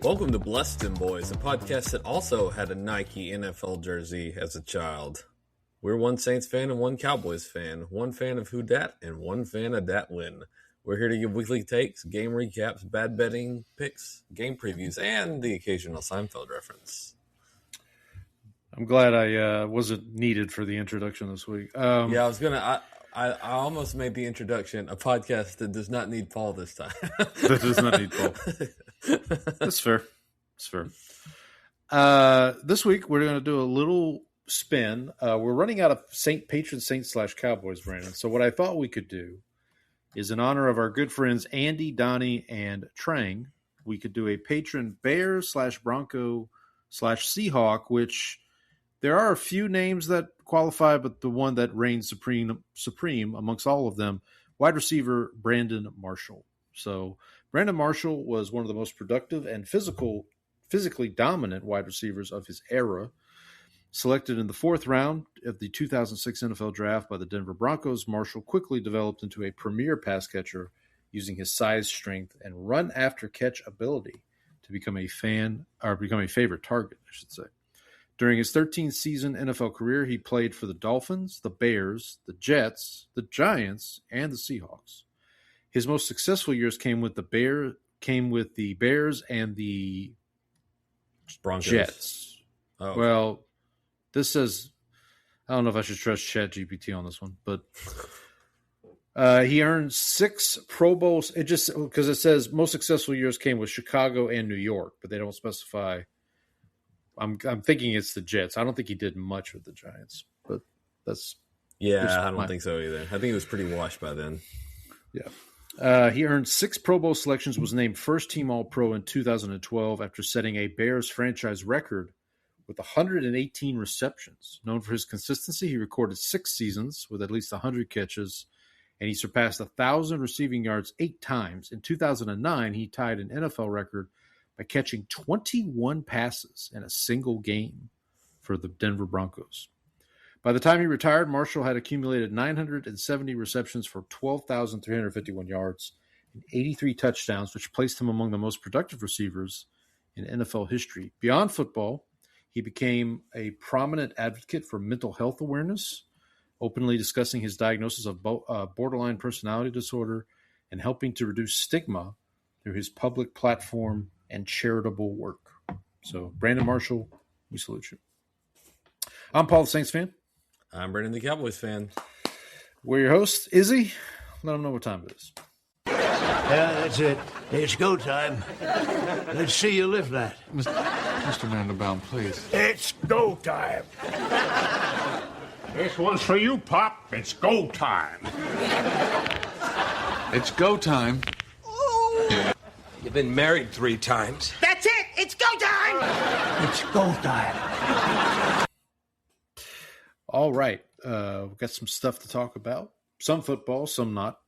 Welcome to Bless Them Boys, a podcast that also had a Nike NFL jersey as a child. We're one Saints fan and one Cowboys fan, one fan of who dat and one fan of dat win. We're here to give weekly takes, game recaps, bad betting picks, game previews, and the occasional Seinfeld reference. I'm glad I wasn't needed for the introduction this week. I almost made the introduction a podcast that does not need Paul this time. That does not need Paul. That's fair. That's fair. This week we're going to do a little spin. We're running out of patron saints / Cowboys, Brandon. So what I thought we could do is, in honor of our good friends Andy, Donnie, and Trang, we could do a patron Bears / Bronco / Seahawk, which there are a few names that qualify, but the one that reigns supreme amongst all of them, wide receiver Brandon Marshall. So Brandon Marshall was one of the most productive and physically dominant wide receivers of his era. Selected in the 4th round of the 2006 NFL Draft by the Denver Broncos, Marshall quickly developed into a premier pass catcher using his size, strength, and run-after-catch ability to become a favorite target, I should say. During his 13th-season NFL career, he played for the Dolphins, the Bears, the Jets, the Giants, and the Seahawks. His most successful years came with the Bears and the Broncos. Jets. Oh. Well, this says, I don't know if I should trust ChatGPT on this one, but he earned 6 Pro Bowls. It just because it says most successful years came with Chicago and New York, but they don't specify. I'm thinking it's the Jets. I don't think he did much with the Giants, but that's I don't think so either. I think it was pretty washed by then. Yeah. He earned 6 Pro Bowl selections, was named first-team All-Pro in 2012 after setting a Bears franchise record with 118 receptions. Known for his consistency, he recorded 6 seasons with at least 100 catches, and he surpassed 1,000 receiving yards 8 times. In 2009, he tied an NFL record by catching 21 passes in a single game for the Denver Broncos. By the time he retired, Marshall had accumulated 970 receptions for 12,351 yards and 83 touchdowns, which placed him among the most productive receivers in NFL history. Beyond football, he became a prominent advocate for mental health awareness, openly discussing his diagnosis of borderline personality disorder and helping to reduce stigma through his public platform and charitable work. So, Brandon Marshall, we salute you. I'm Paul, the Saints fan. I'm Brandon, the Cowboys fan. We're your hosts. Izzy, let them know what time it is. Yeah, that's it. It's go time. Let's see you lift that. Mr. Mandelbaum, please. It's go time. This one's for you, Pop. It's go time. It's go time. You've been married 3 times. That's it. It's go time. It's go time. All right. We've got some stuff to talk about. Some football, some not.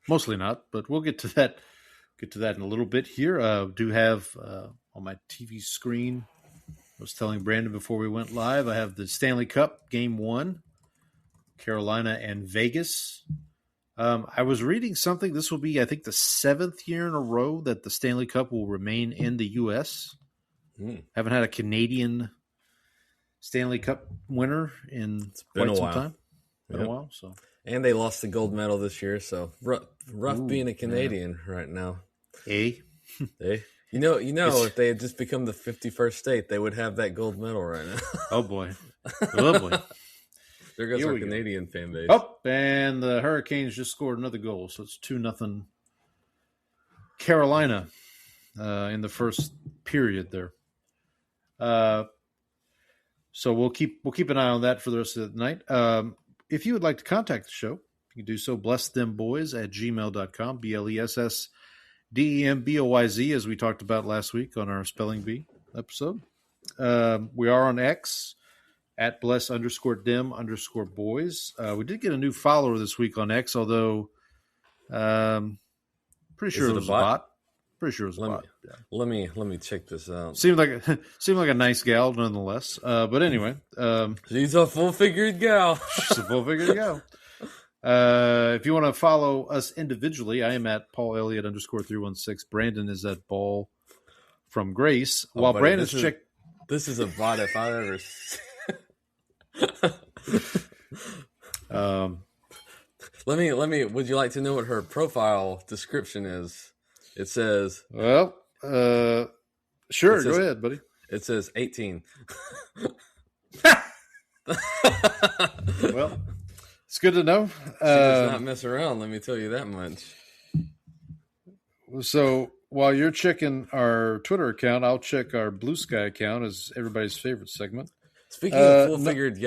Mostly not, but we'll get to that. Get to that in a little bit here. Do have on my TV screen, I was telling Brandon before we went live, I have the Stanley Cup Game 1, Carolina and Vegas. I was reading something. This will be, I think, the 7th year in a row that the Stanley Cup will remain in the U.S. Haven't had a Canadian Stanley Cup winner in quite some time. Been a while, so. And they lost the gold medal this year, so rough being a Canadian right now. You know, if they had just become the 51st state, they would have that gold medal right now. Oh boy. Oh boy. There goes our Canadian fan base. Oh, and the Hurricanes just scored another goal, so it's 2-0 Carolina in the first period there. So we'll keep an eye on that for the rest of the night. If you would like to contact the show, you can do so. blessthemboys@gmail.com. BLESSDEMBOYZ, as we talked about last week on our Spelling Bee episode. We are on X at bless_dem_boys. We did get a new follower this week on X, although pretty sure it was a bot. Pretty sure it was a bot. Yeah. Let me check this out. Seemed like a nice gal, nonetheless. But anyway, she's a full-figured gal. She's a full-figured gal. If you want to follow us individually, I am at Paul Elliott _316. Brandon is at Ball from Grace. While buddy, Brandon's this is a bot if I ever. Let me. Would you like to know what her profile description is? It says. Well, sure. Go ahead, buddy. It says 18. Well, it's good to know. She does not mess around. Let me tell you that much. So while you're checking our Twitter account, I'll check our Blue Sky account as everybody's favorite segment. Speaking of full-figured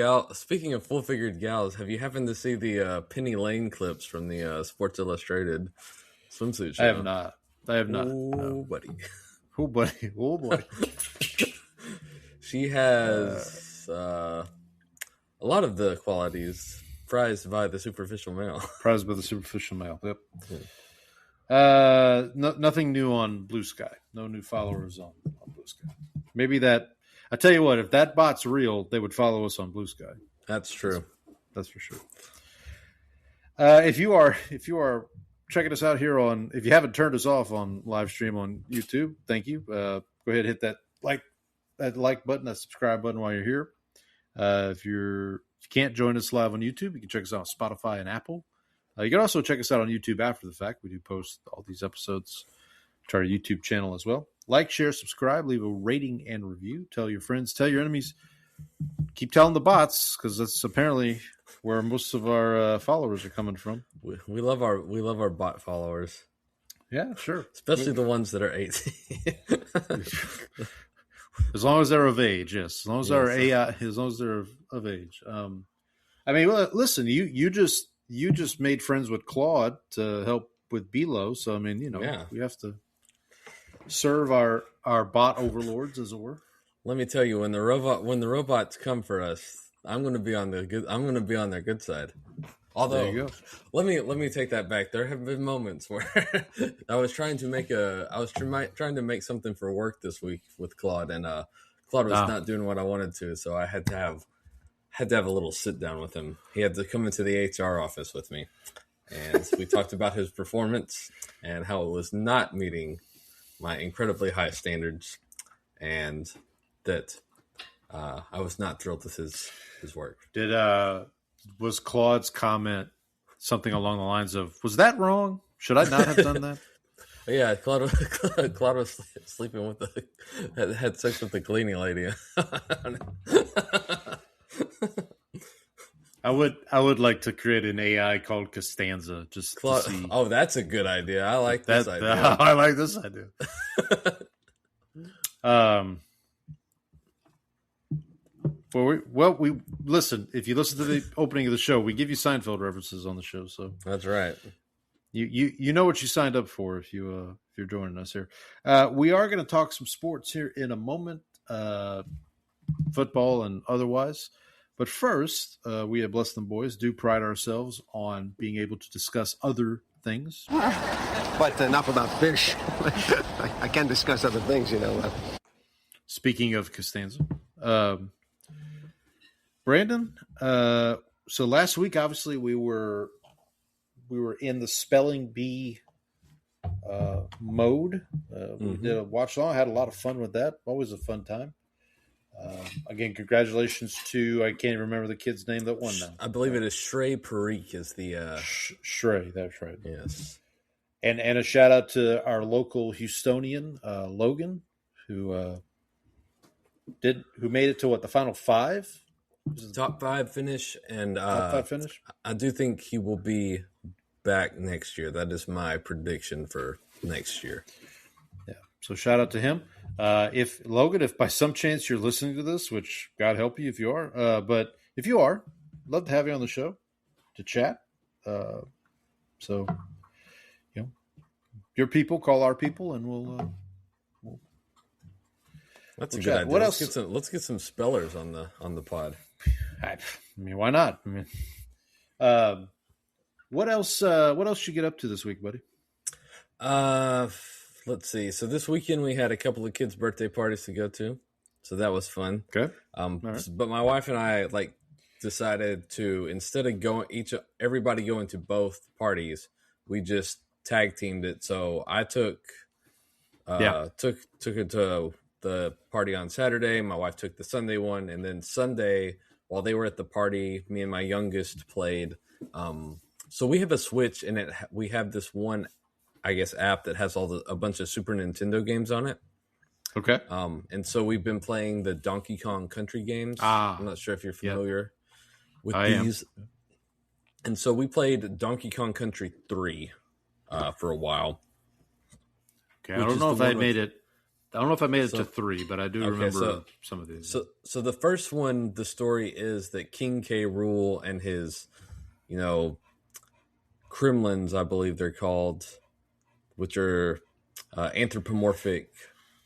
gals, have you happened to see the Penny Lane clips from the Sports Illustrated swimsuit show? I have not. Oh, no. buddy. Oh, buddy. Oh, boy. She has a lot of the qualities prized by the superficial male. Prized by the superficial male. Yep. Nothing new on Blue Sky. No new followers on Blue Sky. Maybe that. I tell you what, if that bot's real, they would follow us on Blue Sky. That's true. That's for sure. If you are checking us out here if you haven't turned us off on live stream on YouTube, thank you. Go ahead and hit that like button, that subscribe button while you're here. If you can't join us live on YouTube, you can check us out on Spotify and Apple. You can also check us out on YouTube after the fact. We do post all these episodes to our YouTube channel as well. Like, share, subscribe, leave a rating and review. Tell your friends, tell your enemies. Keep telling the bots, because that's apparently where most of our followers are coming from. We love our bot followers. Yeah, sure. Especially the ones that are 18. As long as they're of age, yes. As long as they're AI, as long as they're of age. I mean, well, listen, you just made friends with Claude to help with Belo, so I mean, we have to serve our bot overlords, as it were. Let me tell you, when the robots come for us, I'm going to be on their good side. Although, there you go. Let me take that back. There have been moments where I was trying to make something for work this week with Claude, and Claude was not doing what I wanted to, so I had to have a little sit down with him. He had to come into the HR office with me, and we talked about his performance and how it was not meeting my incredibly high standards, and that I was not thrilled with his work. Was Claude's comment something along the lines of, was that wrong? Should I not have done that? Yeah, Claude was sleeping with had sex with the cleaning lady. I would like to create an AI called Costanza just to see. Oh, that's a good idea. I like this idea. I like this idea. Well, we listen. If you listen to the opening of the show, we give you Seinfeld references on the show. So that's right. You know what you signed up for if you're joining us here. We are going to talk some sports here in a moment, football and otherwise. But first, we at Bless Them Boys do pride ourselves on being able to discuss other things. But enough about fish. I can discuss other things, Speaking of Costanza. Brandon, so last week, obviously, we were in the spelling bee mode. We did a watch along, had a lot of fun with that. Always a fun time. Again, congratulations to, I can't remember the kid's name that won now. I believe it is Shrey Parikh is the Shrey, that's right. Yes. And a shout out to our local Houstonian, Logan, who made it to the final five? Top five finish, and top five finish. I do think he will be back next year. That is my prediction for next year. Yeah. So shout out to him. If Logan, if by some chance you're listening to this, which God help you if you are, but if you are, love to have you on the show to chat. So your people call our people, and we'll That's a good idea. What else? Let's get some spellers on the pod. I mean, why not? I mean, what else? What else you get up to this week, buddy? Let's see. So this weekend we had a couple of kids' birthday parties to go to, so that was fun. Okay. Right. But my wife and I decided to, instead of everybody going to both parties, we just tag teamed it. So I took it to the party on Saturday. My wife took the Sunday one, and then Sunday, while they were at the party, me and my youngest played. So we have a Switch, and we have this one, I guess, app that has a bunch of Super Nintendo games on it. Okay. And so we've been playing the Donkey Kong Country games. I'm not sure if you're familiar with these. And so we played Donkey Kong Country 3 for a while. Okay, I don't know if I made it. I don't know if I made it to 3, but I do remember some of these. So the first one, the story is that King K. Rool and his, Kremlins, I believe they're called, which are anthropomorphic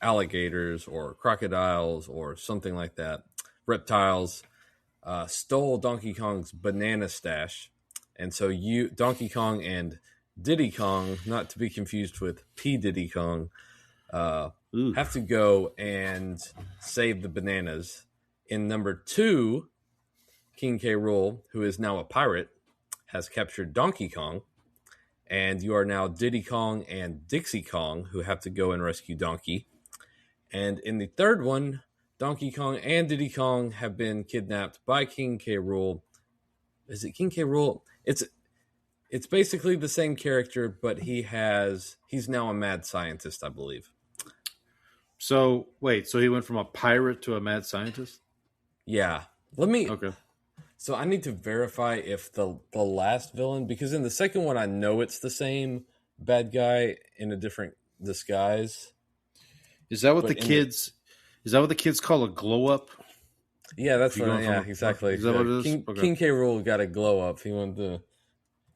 alligators or crocodiles or something like that, reptiles, stole Donkey Kong's banana stash. And so Donkey Kong and Diddy Kong, not to be confused with P. Diddy Kong, have to go and save the bananas. In number 2, King K. Rool, who is now a pirate, has captured Donkey Kong, and you are now Diddy Kong and Dixie Kong, who have to go and rescue Donkey. And in the third one, Donkey Kong and Diddy Kong have been kidnapped by King K. Rool. Is it King K. Rool? It's basically the same character, but he's now a mad scientist, I believe. So wait, so he went from a pirate to a mad scientist? Yeah. Okay. So I need to verify if the last villain, because in the second one I know it's the same bad guy in a different disguise. Is that what the kids call a glow up? Yeah, that's right. Yeah, exactly. Is that what it is? King K. Rool got a glow up. He went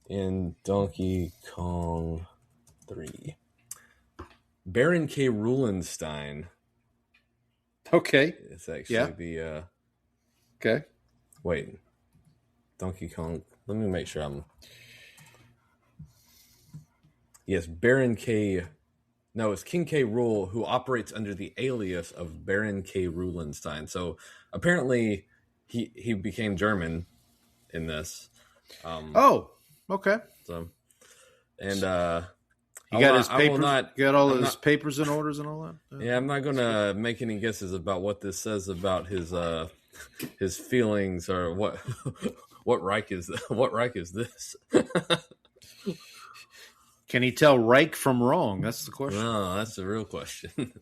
in Donkey Kong 3. Baron K. Rulenstein. Okay. It's actually the Okay. Wait. Donkey Kong. Let me make sure I'm. Yes, Baron K. No, it's King K. Rool, who operates under the alias of Baron K. Rulenstein. So apparently he became German in this. Okay. So, and he got his papers. Got all his papers and orders and all that. Yeah, I'm not going to make any guesses about what this says about his feelings or what Reich is. What Reich is this? Can he tell right from wrong? That's the question. No, that's the real question.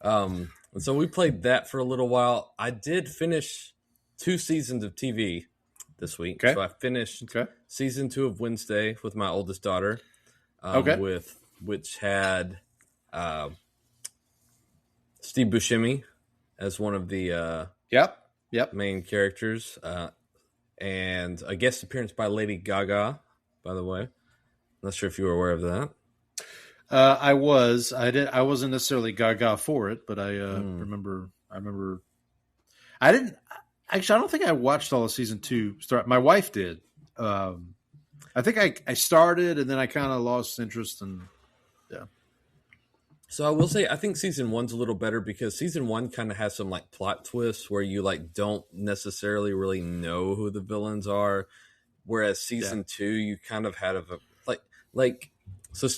And so we played that for a little while. I did finish 2 seasons of TV this week. Okay. So I finished season 2 of Wednesday with my oldest daughter. Which had Steve Buscemi as one of the main characters, and a guest appearance by Lady Gaga, by the way. Not sure if you were aware of that. I was. I wasn't necessarily Gaga for it, but I remember. I didn't. Actually, I don't think I watched all of season 2 start. My wife did. I think I started and then I kind of lost interest and So I will say I think season 1's a little better because season 1 kind of has some like plot twists where you like don't necessarily really know who the villains are, whereas season 2 you kind of had so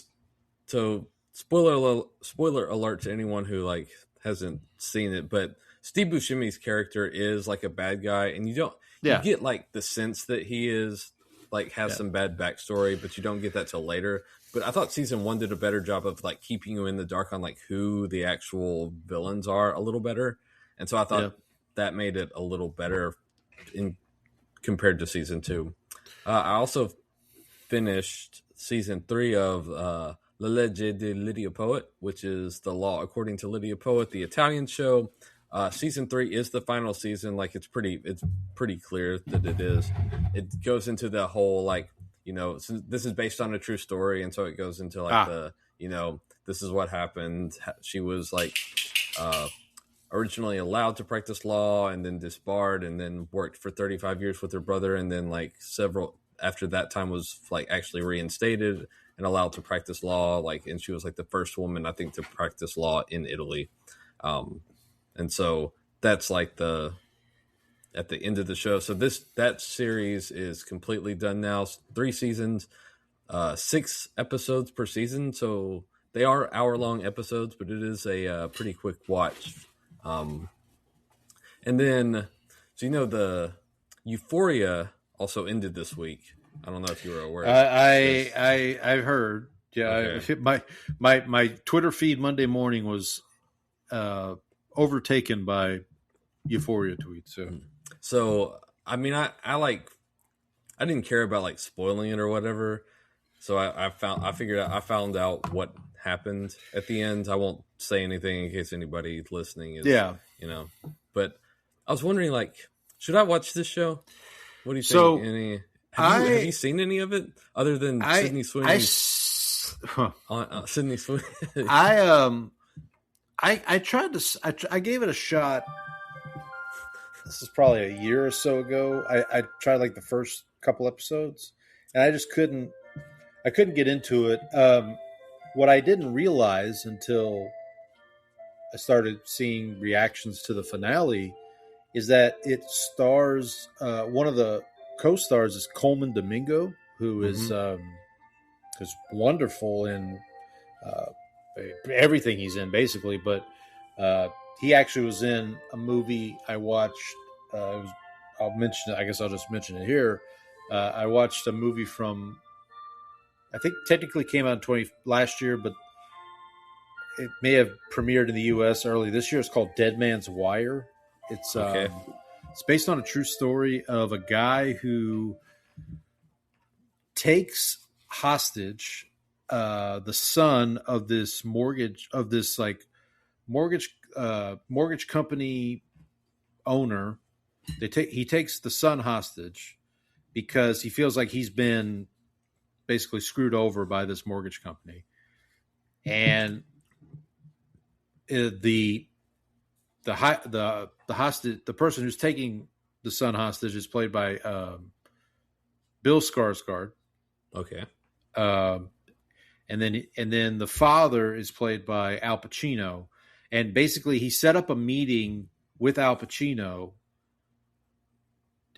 spoiler alert to anyone who like hasn't seen it, but Steve Buscemi's character is like a bad guy, and you get like the sense that he is like has some bad backstory, but you don't get that till later. But I thought season 1 did a better job of like keeping you in the dark on like who the actual villains are a little better, and so I thought that made it a little better compared to season 2. I also finished season 3 of La Legge di Lydia Poet, which is the law according to Lydia Poet, the Italian show. Season 3 is the final season. Like it's pretty clear that it is. It goes into the whole like, so this is based on a true story, and so it goes into like this is what happened. She was like originally allowed to practice law and then disbarred and then worked for 35 years with her brother, and then like after that time was like actually reinstated and allowed to practice law, like, and she was like the first woman I think to practice law in Italy. And so that's like at the end of the show. So that series is completely done now. 3 seasons, 6 episodes per season. So they are hour-long episodes, but it is a pretty quick watch. And then, so the Euphoria also ended this week. I don't know if you were aware. I've heard. Yeah, okay. My Twitter feed Monday morning was overtaken by Euphoria tweets. So I mean, I didn't care about like spoiling it or whatever. So I found out what happened at the end. I won't say anything in case anybody listening is, But I was wondering, like, should I watch this show? What do you think? Have you seen any of it other than Sydney Sweeney? Sydney Sweeney. I tried to. I gave it a shot. This is probably a year or so ago. I tried like the first couple episodes, and I just couldn't. I couldn't get into it. What I didn't realize until I started seeing reactions to the finale is that it stars one of the co-stars is Coleman Domingo, who is wonderful in everything he's in, basically. But he actually was in a movie I watched. I'll mention it. I guess I'll just mention it here. I watched a movie from, I think technically came out last year, but it may have premiered in the U.S. early this year. It's called Dead Man's Wire. It's based on a true story of a guy who takes hostage the son of this mortgage company owner. He takes the son hostage because he feels like he's been basically screwed over by this mortgage company, and the person who's taking the son hostage is played by Bill Skarsgård. Okay. And then the father is played by Al Pacino, and basically he set up a meeting with Al Pacino,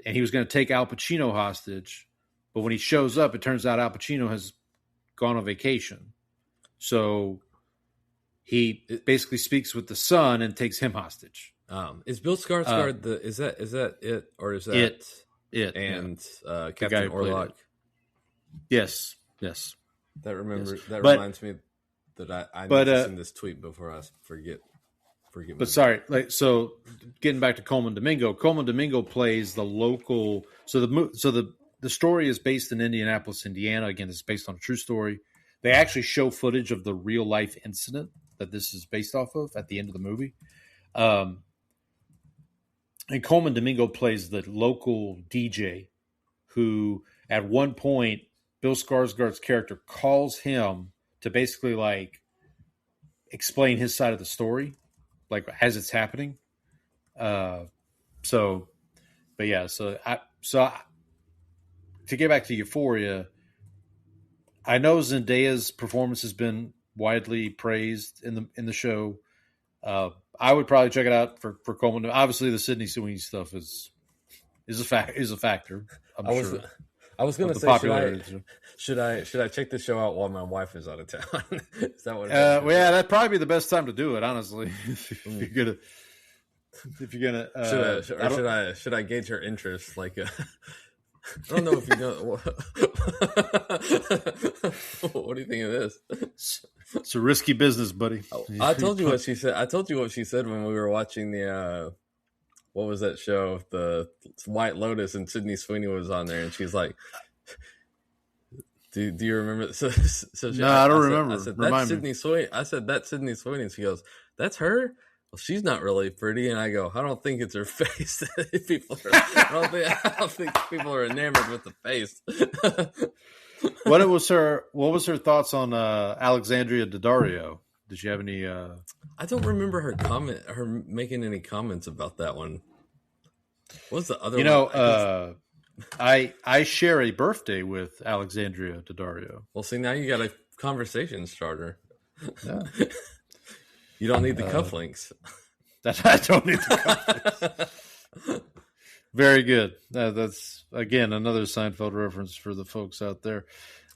and he was going to take Al Pacino hostage, but when he shows up, it turns out Al Pacino has gone on vacation. So he basically speaks with the son and takes him hostage. Is Bill Skarsgård is that it, or is that it and Captain Orlok? Yes. That reminds me that I need to send this tweet before I forget. But sorry, so getting back to Coleman Domingo. Coleman Domingo plays the local. So the story is based in Indianapolis, Indiana. Again, it's based on a true story. They actually show footage of the real life incident that this is based off of at the end of the movie. And Coleman Domingo plays the local DJ who, at one point, Bill Skarsgård's character calls him to basically like explain his side of the story, like as it's happening. To get back to Euphoria, I know Zendaya's performance has been widely praised in the show. I would probably check it out for Coleman. Obviously, the Sydney Sweeney stuff is a factor. I was going to say, should I check the show out while my wife is out of town? Is that what? That'd probably be the best time to do it, honestly. If you're gonna, should I gauge her interest? Like, I don't know if you know. What do you think of this? It's a risky business, buddy. I told you what she said. I told you what she said when we were watching the. What was that show? The White Lotus, and Sydney Sweeney was on there, and she's like, "Do you remember?" So I don't remember. I said, "That's Sydney Sweeney." I said, "That's Sydney Sweeney." And she goes, "That's her." Well, she's not really pretty, and I go, "I don't think it's her face." I don't think people are enamored with the face. What was her thoughts on Alexandria Daddario? Did she have any? I don't remember her making any comments about that one. What's the other one? I share a birthday with Alexandria Daddario. Well, see, now you got a conversation starter. Yeah. You don't need the cufflinks. I don't need the cufflinks. Very good. That's, again, another Seinfeld reference for the folks out there.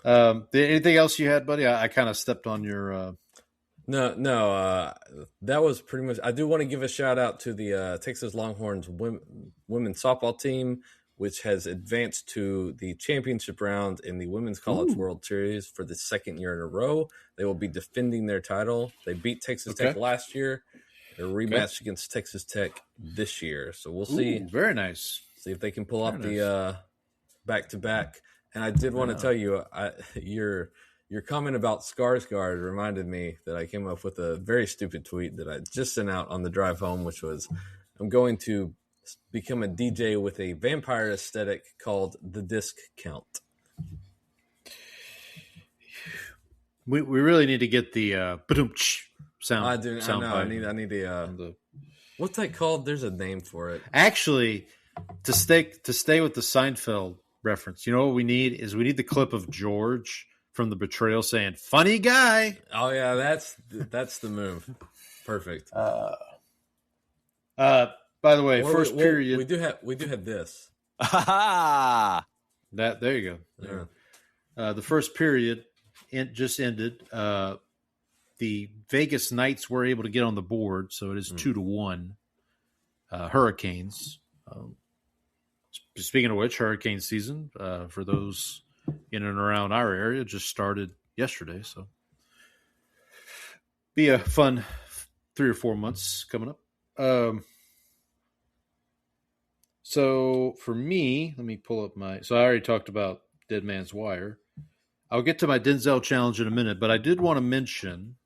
Anything else you had, buddy? I kind of stepped on your... No. That was pretty much. I do want to give a shout out to the Texas Longhorns women's softball team, which has advanced to the championship round in the Women's College World Series for the second year in a row. They will be defending their title. They beat Texas Tech last year. A rematch against Texas Tech this year. So we'll see. Very nice. See if they can pull off the back-to-back. And I did want to tell you, your comment about Skarsgård reminded me that I came up with a very stupid tweet that I just sent out on the drive home, which was, I'm going to become a DJ with a vampire aesthetic called the Disc Count. We really need to get the sound. I do. Sound I know. I need the. What's that called? There's a name for it. Actually, to stay with the Seinfeld reference, you know what we need is we need the clip of George from The Betrayal saying "funny guy." Oh yeah, that's the move. Perfect. By the way, first period. We do have this. There you go. Yeah. The first period just ended. The Vegas Knights were able to get on the board, so it is 2-1. Hurricanes. Speaking of which, hurricane season for those in and around our area just started yesterday, so be a fun 3 or 4 months coming up. So for me, let me pull up so I already talked about Dead Man's Wire. I'll get to my Denzel challenge in a minute, but I did want to mention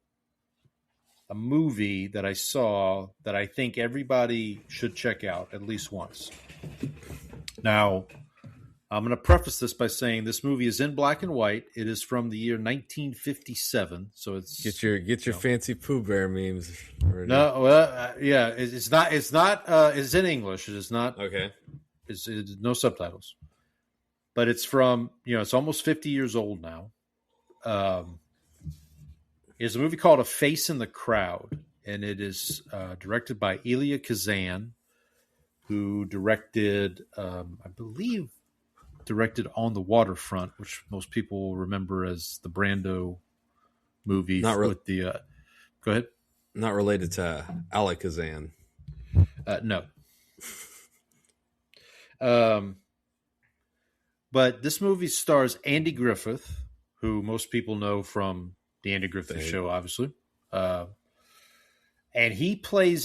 a movie that I saw that I think everybody should check out at least once. Now, I'm going to preface this by saying this movie is in black and white. It is from the year 1957, so it's get your fancy Pooh Bear memes. No, well, yeah, it's not. It's in English. It is not. Okay. It's no subtitles, but it's from it's almost 50 years old now. It's a movie called A Face in the Crowd, and it is directed by Elia Kazan, who directed, I believe, On the Waterfront, which most people will remember as the Brando movie with the. Go ahead. Not related to Alec Kazan. No. But this movie stars Andy Griffith, who most people know from the Andy Griffith Show, obviously. And he plays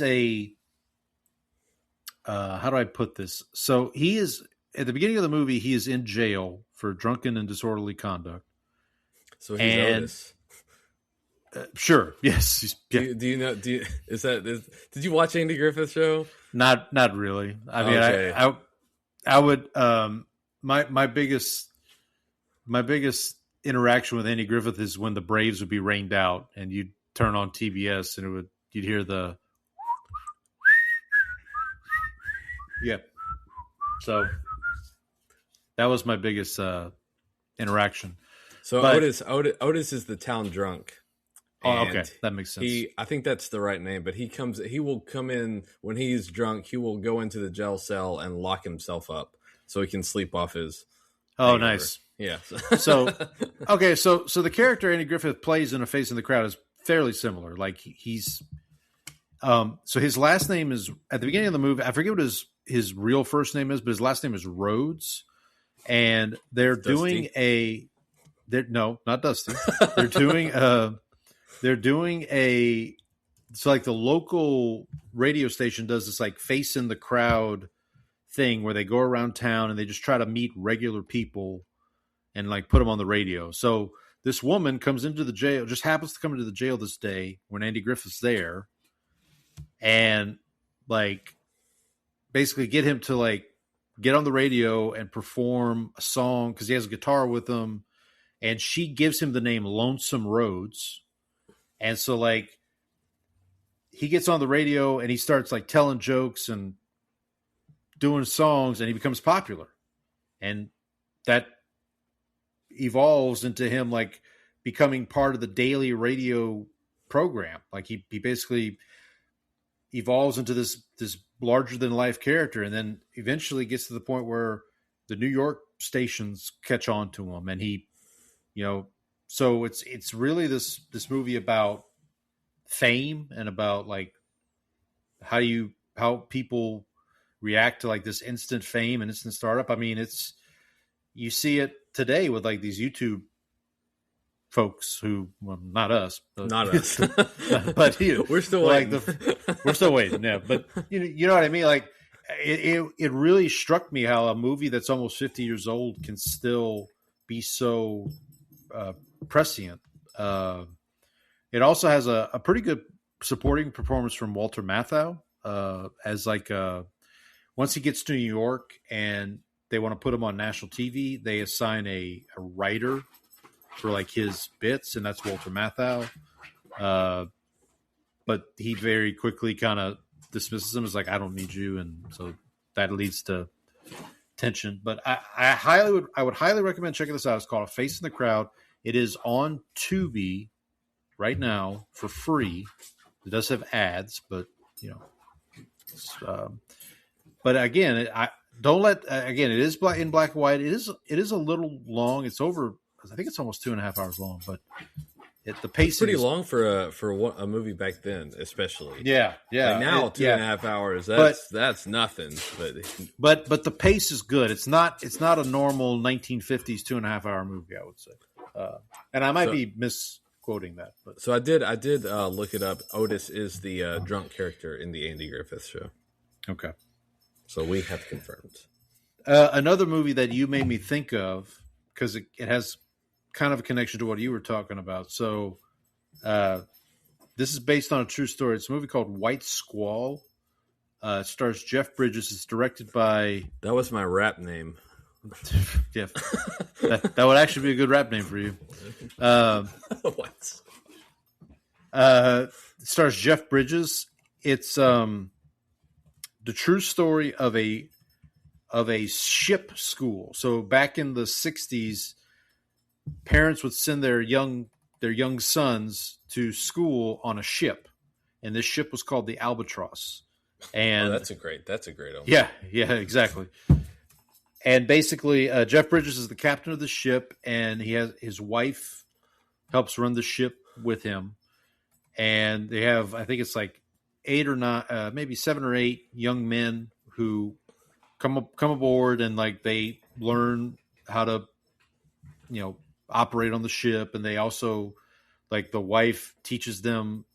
how do I put this? So he is, at the beginning of the movie, he is in jail for drunken and disorderly conduct. So he's Otis. Sure. Yes. Do you know? Did you watch Andy Griffith Show? Not really. I mean, I would. My biggest interaction with Andy Griffith is when the Braves would be rained out, and you'd turn on TBS, and you'd hear the. Yeah. So that was my biggest interaction. So Otis is the town drunk. Oh, okay, that makes sense. I think that's the right name, but he will come in when he's drunk. He will go into the jail cell and lock himself up so he can sleep off his. Oh, hangover. Nice. Yeah. So the character Andy Griffith plays in A Face in the Crowd is fairly similar. Like he's, so his last name is at the beginning of the movie. I forget what his real first name is, but his last name is Rhodes, and they're doing no, not Dusty. They're doing it's like the local radio station does this like Face in the Crowd thing where they go around town and they just try to meet regular people and like put them on the radio. So this woman comes into the jail, just happens to come into the jail this day when Andy Griffith's there, and like basically get him to like get on the radio and perform a song because he has a guitar with him, and she gives him the name Lonesome Rhodes. And so, like, he gets on the radio and he starts, like, telling jokes and doing songs, and he becomes popular. And that evolves into him, like, becoming part of the daily radio program. Like, he basically, evolves into this larger than life character, and then eventually gets to the point where the New York stations catch on to him, and he, so it's really this movie about fame and about like how people react to like this instant fame and instant startup. I mean, you see it today with like these YouTube folks who, well, not us, but we're still waiting. We're still waiting. Yeah, but you know what I mean. Like it really struck me how a movie that's almost 50 years old can still be so prescient. It also has a pretty good supporting performance from Walter Matthau as like once he gets to New York and they want to put him on national TV, they assign a writer for like his bits, and that's Walter Matthau. But he very quickly kind of dismisses him as like, I don't need you, and so that leads to tension. But I would highly recommend checking this out. It's called A Face in the Crowd. It is on Tubi right now for free. It does have ads, but but again, it is in black and white. It is a little long. It's over. I think it's almost 2.5 hours long, but the pacing pretty long for a movie back then, especially. Yeah. Like now 2.5 hours. That's nothing. But the pace is good. It's not a normal 1950s 2.5 hour movie, I would say. And I might be misquoting that. But. So I did look it up. Otis is the drunk character in the Andy Griffith Show. Okay. So we have confirmed. Another movie that you made me think of, because it has kind of a connection to what you were talking about. So this is based on a true story. It's a movie called White Squall. It stars Jeff Bridges. It's directed by... That was my rap name. Yeah. that would actually be a good rap name for you. What? It stars Jeff Bridges. It's the true story of a ship school. So back in the 60s, parents would send their young sons to school on a ship, and this ship was called the Albatross. And that's a great one. Yeah, exactly. And basically, Jeff Bridges is the captain of the ship, and he has his wife helps run the ship with him, and they have, I think it's like 8 or 9, maybe 7 or 8 young men who come aboard, and like they learn how to, operate on the ship, and they also, like, the wife teaches them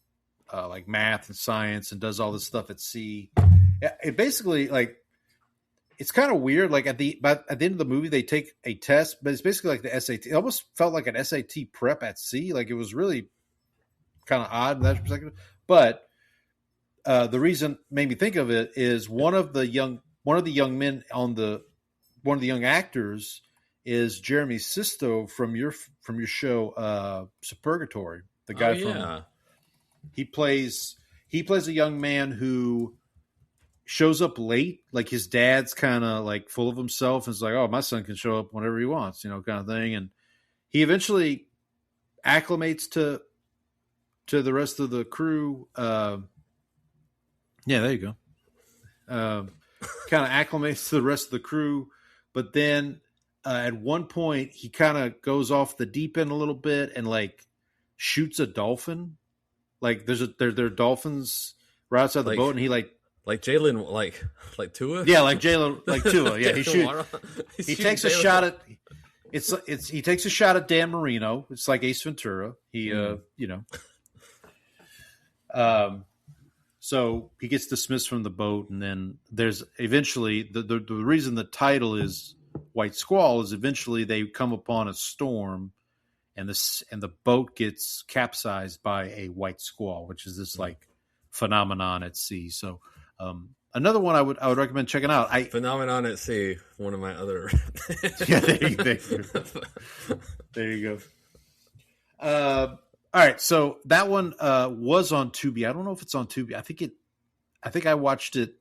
like math and science and does all this stuff at sea. It basically, like, it's kind of weird. Like at the end of the movie, they take a test, but it's basically like the SAT. It almost felt like an SAT prep at sea. Like it was really kind of odd in that perspective. But the reason it made me think of it is one of the young men one of the young actors is Jeremy Sisto from your show Supergatory. The guy from he plays a young man who shows up late, like his dad's kind of like full of himself and is like, oh, my son can show up whenever he wants, kind of thing. And he eventually acclimates to the rest of the crew. Yeah, there you go. Kind of acclimates to the rest of the crew, but then at one point he kind of goes off the deep end a little bit and like shoots a dolphin. Like there are dolphins right outside the boat, and he like Jalen, like Tua. Yeah, like Jalen, like Tua. Yeah, he takes a shot at he takes a shot at Dan Marino. It's like Ace Ventura. He so he gets dismissed from the boat, and then there's eventually the reason the title is White Squall is eventually they come upon a storm, and the boat gets capsized by a white squall, which is this like phenomenon at sea. So another one I would recommend checking out. Phenomenon at Sea, one of my other. Yeah, there you go. All right, so that one was on Tubi. I don't know if it's on Tubi. I think I watched it.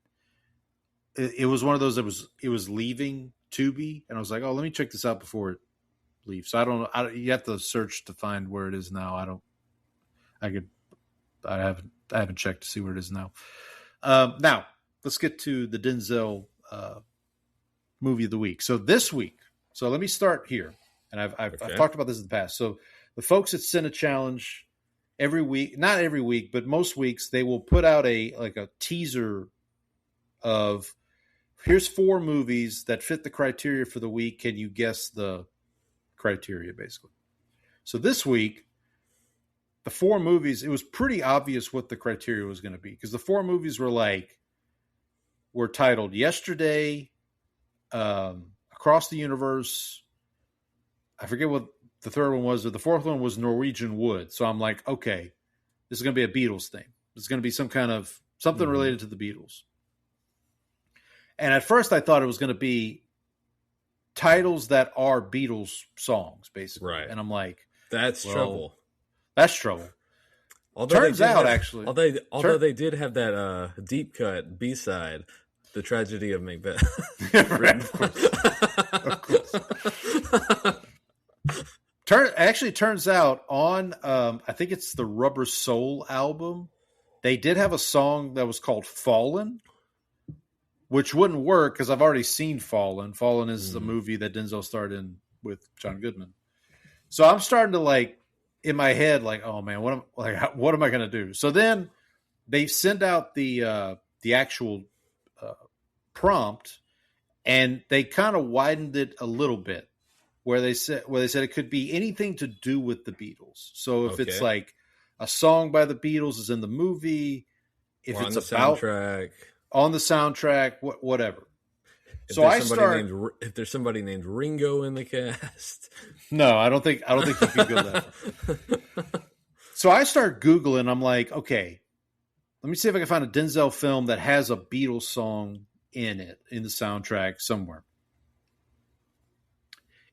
It was one of those that it was leaving Tubi, and I was like, oh, let me check this out before it leaves. So I don't know. You have to search to find where it is now. I haven't checked to see where it is now. Now, let's get to the Denzel movie of the week. So this week, let me start here. And I've talked about this in the past. So the folks at Cine Challenge every week, not every week, but most weeks, they will put out a teaser of here's 4 movies that fit the criteria for the week. Can you guess the criteria, basically? So this week, the 4 movies, it was pretty obvious what the criteria was going to be, because the 4 movies were titled Yesterday, Across the Universe. I forget what the third one was, or the fourth one was Norwegian Wood. So I'm like, okay, this is going to be a Beatles thing. It's going to be something related to the Beatles. And at first I thought it was going to be titles that are Beatles songs, basically. Right. And I'm like, that's trouble. That's trouble. Although Turns out, actually. Although they did have that deep cut B-side, The Tragedy of Macbeth. Right, of course. Actually, turns out on, I think it's the Rubber Soul album, they did have a song that was called Fallen, which wouldn't work because I've already seen Fallen. Fallen is the movie that Denzel starred in with John Goodman. So I'm starting to in my head, oh man, what am I going to do? So then they send out the actual prompt, and they kind of widened it a little bit, where they said it could be anything to do with the Beatles. So if it's like a song by the Beatles is in the movie, if it's about soundtrack, on the soundtrack, whatever. If there's somebody named Ringo in the cast. No, I don't think you can go that far. So I start Googling. I'm like, okay, let me see if I can find a Denzel film that has a Beatles song in it, in the soundtrack somewhere.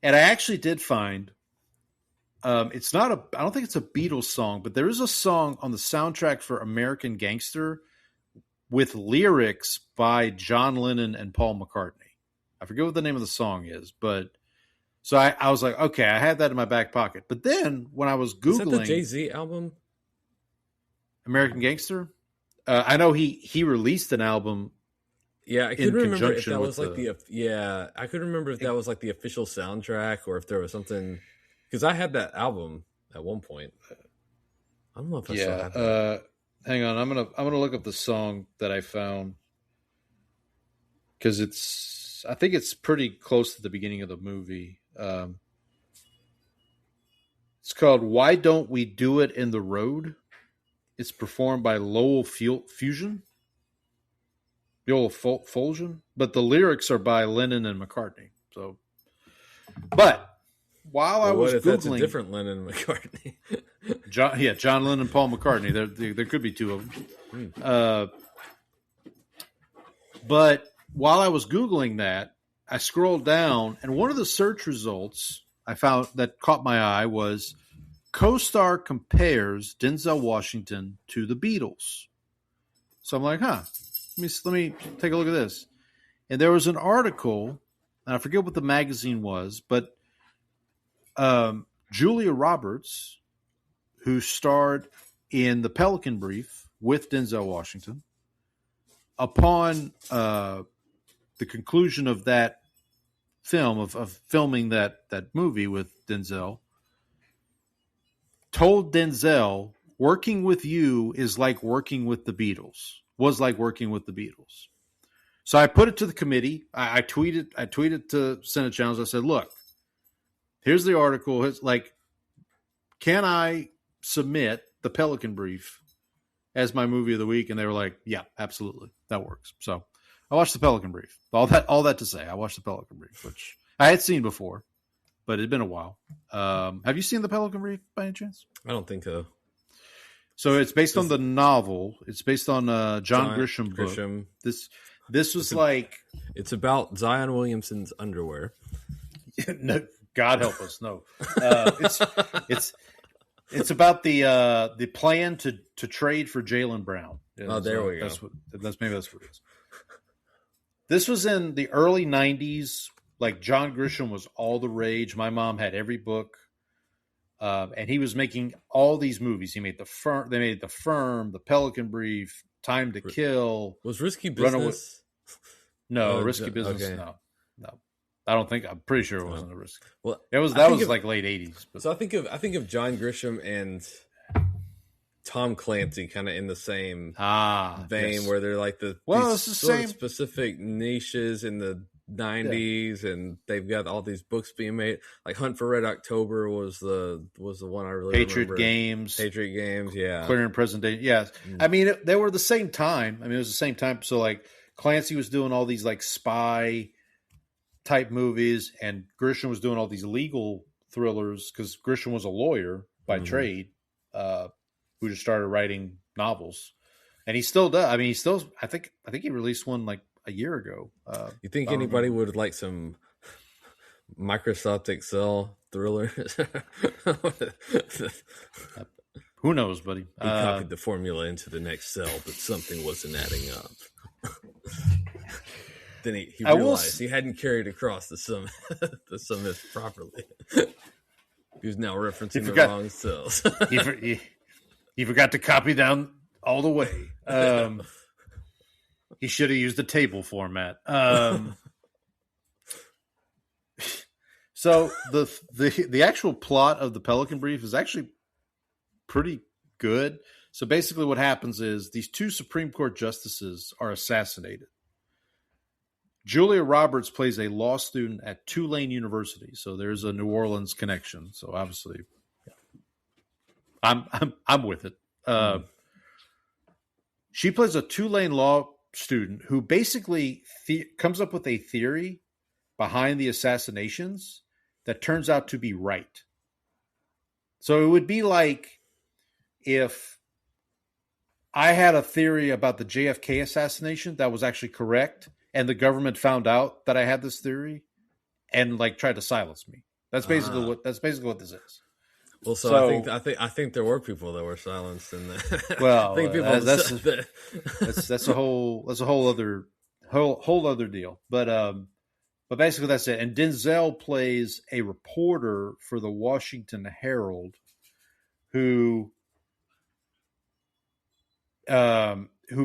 And I actually did find, I don't think it's a Beatles song, but there is a song on the soundtrack for American Gangster with lyrics by John Lennon and Paul McCartney. I forget what the name of the song is, but so I was like, okay, I had that in my back pocket. But then when I was Googling, is that the Jay-Z album? American Gangster? I know he released an album. Yeah, I couldn't remember if that was I couldn't remember if that was like the official soundtrack or if there was something, because I had that album at one point. I don't know if I still have that. Hang on, I'm gonna look up the song that I found, because I think it's pretty close to the beginning of the movie. It's called "Why Don't We Do It in the Road." It's performed by Lowell Fusion. But the lyrics are by Lennon and McCartney. So, but while I was Googling, that's a different Lennon and McCartney? John Lennon and Paul McCartney. There could be 2 of them. But while I was Googling that, I scrolled down, and one of the search results I found that caught my eye was co-star compares Denzel Washington to the Beatles. So I'm like, let me take a look at this. And there was an article, and I forget what the magazine was, but Julia Roberts, who starred in The Pelican Brief with Denzel Washington, upon the conclusion of that film, of filming that movie with Denzel, told Denzel, working with you is like working with the Beatles. Was like working with the Beatles. So I put it to the committee. I tweeted to Senate Challenge. I said, look, here's the article. It's like, can I submit The Pelican Brief as my movie of the week? And they were like, yeah, absolutely. That works. So I watched The Pelican Brief. All that to say, I watched The Pelican Brief, which I had seen before, but it had been a while. Have you seen The Pelican Brief by any chance? I don't think so. So it's based on the novel. It's based on John Grisham book. This was it's about Zion Williamson's underwear. No, God help us, no. It's about the plan to trade for Jaylen Brown. There we go. Maybe that's what it is. This was in the early 90s. Like, John Grisham was all the rage. My mom had every book. And he was making all these movies. He made They made The Firm, The Pelican Brief, Time to Kill. Was Risky Runaway. Business? No, Risky Business. Okay. No. I'm pretty sure it wasn't a risky. Well, That was like late 80s. But. So I think of John Grisham and Tom Clancy kind of in the same vein, yes. where they're like it's the same specific niches in the 90s, and they've got all these books being made. Like Hunt for Red October was the one I really Patriot remember. Patriot Games, yeah. Clear and Present Day, yes. I mean, they were the same time. I mean, it was the same time. So like Clancy was doing all these like spy type movies, and Grisham was doing all these legal thrillers because Grisham was a lawyer by trade, who just started writing novels, and he still does. I mean, I think he released one like a year ago. You think anybody would like some Microsoft Excel thrillers? Who knows, buddy? He copied the formula into the next cell, but something wasn't adding up. Then he realized he hadn't carried across the sum properly. He was now referencing the wrong cells. He forgot to copy down all the way. He should have used the table format. So the actual plot of the Pelican Brief is actually pretty good. So basically what happens is these two Supreme Court justices are assassinated. Julia Roberts plays a law student at Tulane University. So there's a New Orleans connection. So obviously I'm with it. She plays a Tulane law student who basically comes up with a theory behind the assassinations that turns out to be right. So it would be like if I had a theory about the JFK assassination that was actually correct, and the government found out that I had this theory and like tried to silence me. That's basically what this is. Well, so I think there were people that were silenced in that. Well, I think people that's a whole other deal. But basically that's it. And Denzel plays a reporter for the Washington Herald who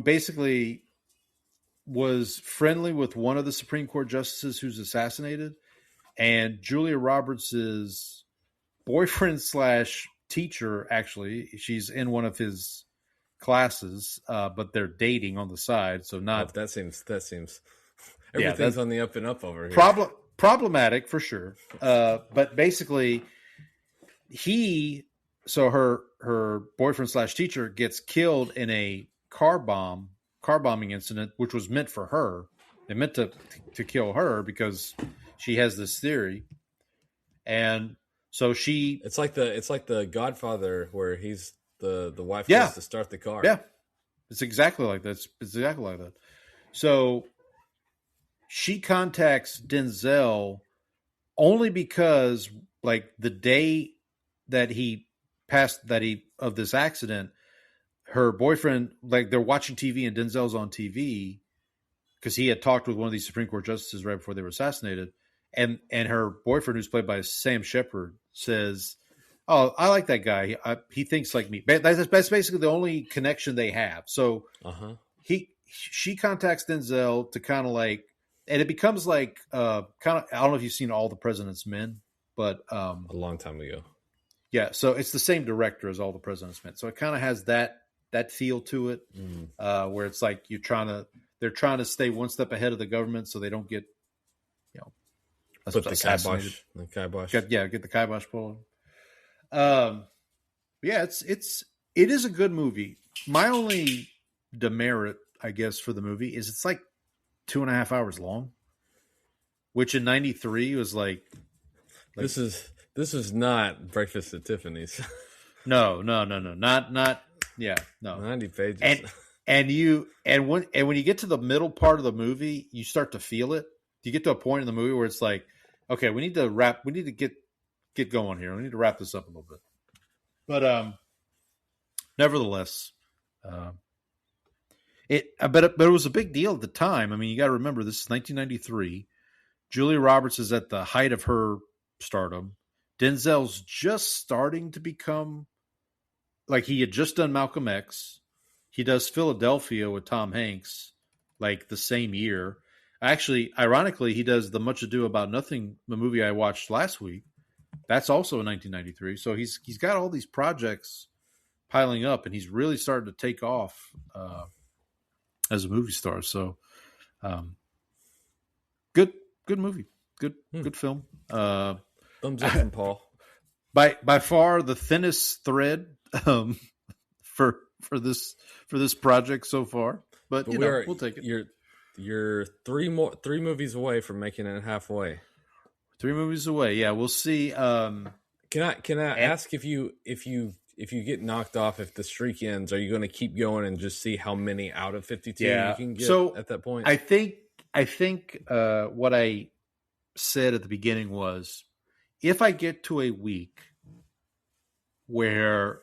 basically was friendly with one of the Supreme Court justices who's assassinated, and Julia Roberts's boyfriend / teacher, actually, she's in one of his classes, but they're dating on the side. So not that seems everything's on the up and up over here. Problematic for sure. But basically her boyfriend / teacher gets killed in a car bombing incident, which was meant for her. They meant to kill her because she has this theory. And so it's like the Godfather where he's the wife has to start the car. Yeah. It's exactly like that. It's exactly like that. So she contacts Denzel only because like the day that he passed of this accident, her boyfriend, like they're watching TV and Denzel's on TV because he had talked with one of these Supreme Court justices right before they were assassinated. And her boyfriend, who's played by Sam Shepard, says, "Oh, I like that guy. He thinks like me." That's basically the only connection they have. So she contacts Denzel to kind of like, and it becomes like kind of. I don't know if you've seen All the President's Men, but a long time ago. Yeah, so it's the same director as All the President's Men, so it kind of has that feel to it, where it's like they're trying to stay one step ahead of the government so they don't get, put the kibosh. Get the kibosh pulled. It is a good movie. My only demerit, I guess, for the movie is it's like 2.5 hours long, which in '93 was like this is not Breakfast at Tiffany's. No, not. Yeah, no, 90 pages. And when you get to the middle part of the movie, you start to feel it. You get to a point in the movie where it's like, okay, we need to get going here. We need to wrap this up a little bit. But nevertheless, it was a big deal at the time. I mean, you got to remember this is 1993. Julia Roberts is at the height of her stardom. Denzel's just starting to become, like, he had just done Malcolm X. he does Philadelphia with Tom Hanks, like the same year. Actually, ironically, he does the Much Ado About Nothing, the movie I watched last week. That's also in 1993. So he's got all these projects piling up, and he's really starting to take off as a movie star. So, good movie, good film. Thumbs up from Paul. By far the thinnest thread for this project so far, but we'll take it. You're three movies away from making it halfway. 3 movies away. Yeah, we'll see. Can I ask if you get knocked off, if the streak ends, are you going to keep going and just see how many out of 52 you can get at that point? I think what I said at the beginning was, if I get to a week where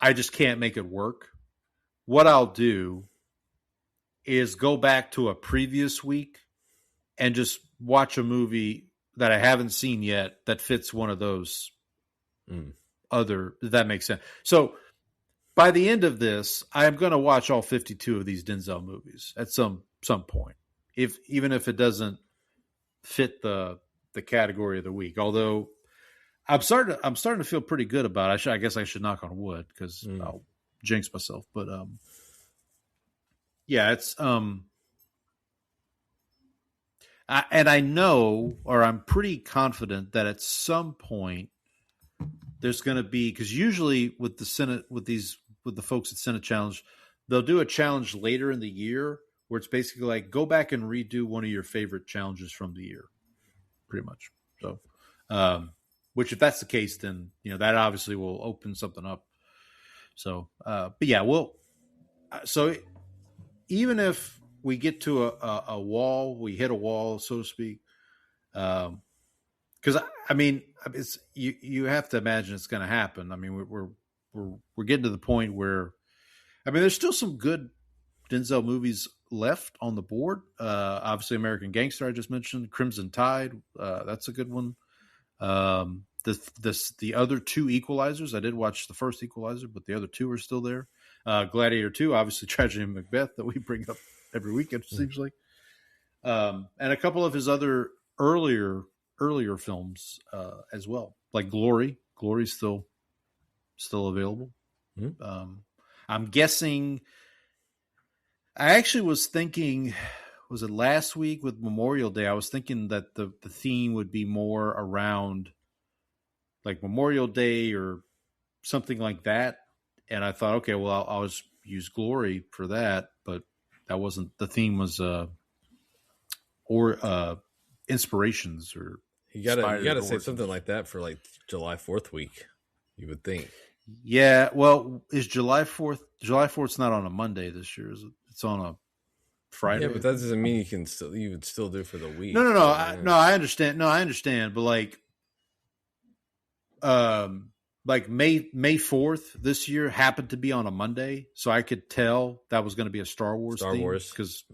I just can't make it work, what I'll do is go back to a previous week and just watch a movie that I haven't seen yet that fits one of those other. If that makes sense. So by the end of this, I'm going to watch all 52 of these Denzel movies at some point, even if it doesn't fit the category of the week. Although I'm starting to feel pretty good about it. I guess I should knock on wood because I'll jinx myself. But yeah, it's and I know, or I'm pretty confident that at some point there's going to be, because usually with the Senate, with the folks at Senate Challenge, they'll do a challenge later in the year where it's basically like, go back and redo one of your favorite challenges from the year, pretty much. So, which if that's the case, then that obviously will open something up. So, but yeah, so even if we get to a wall, we hit a wall, so to speak. Because I mean, it's you have to imagine it's going to happen. I mean, we're getting to the point where, I mean, there's still some good Denzel movies left on the board. Obviously, American Gangster I just mentioned, Crimson Tide, that's a good one. The other 2 Equalizers, I did watch the first Equalizer, but the other 2 are still there. Gladiator 2, obviously Tragedy of Macbeth that we bring up every week, it seems like. And a couple of his other earlier films as well, like Glory. Glory's still available. I'm guessing. I actually was thinking, was it last week with Memorial Day? I was thinking that the theme would be more around like Memorial Day or something like that. And I thought, okay, well, I'll just use Glory for that, but that wasn't the theme. Was inspirations, or you gotta say something like that for like July 4th week, you would think. Yeah, well, is July 4th? July 4th's not on a Monday this year, is it? It's on a Friday. Yeah, but that doesn't mean you would still do for the week. No. I understand. No, I understand. But like May 4th this year happened to be on a Monday, so I could tell that was going to be a Star Wars because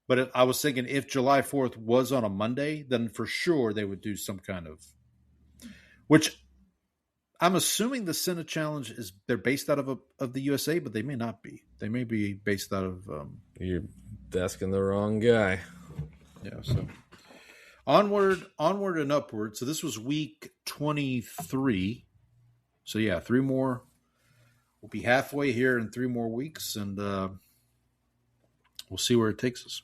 but I was thinking if July 4th was on a Monday, then for sure they would do some kind of, which I'm assuming the Senate Challenge they're based out of the USA, but they may not be. They may be based out of. You're asking the wrong guy. Yeah. So onward and upward. So this was week 23. So yeah, 3 more. We'll be halfway here in 3 more weeks, and we'll see where it takes us.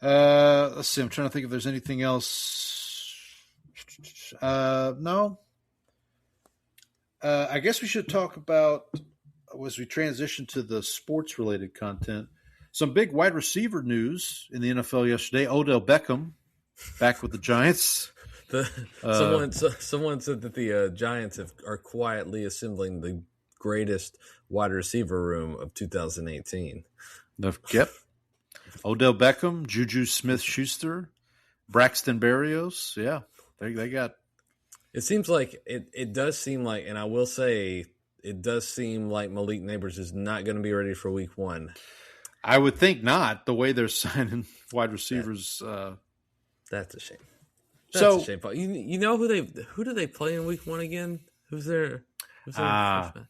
Let's see. I'm trying to think if there's anything else. No. I guess we should talk about, as we transition to the sports-related content, some big wide receiver news in the NFL yesterday. Odell Beckham back with the Giants. Someone said that the Giants are quietly assembling the greatest wide receiver room of 2018. Yep. Odell Beckham, Juju Smith-Schuster, Braxton Berrios. Yeah, they got. It seems like it does seem like, and I will say, it does seem like Malik Neighbors is not going to be ready for week 1. I would think not, the way they're signing wide receivers. That's a shame. That's a shame. You know who do they play in week 1 again? Who's their first man?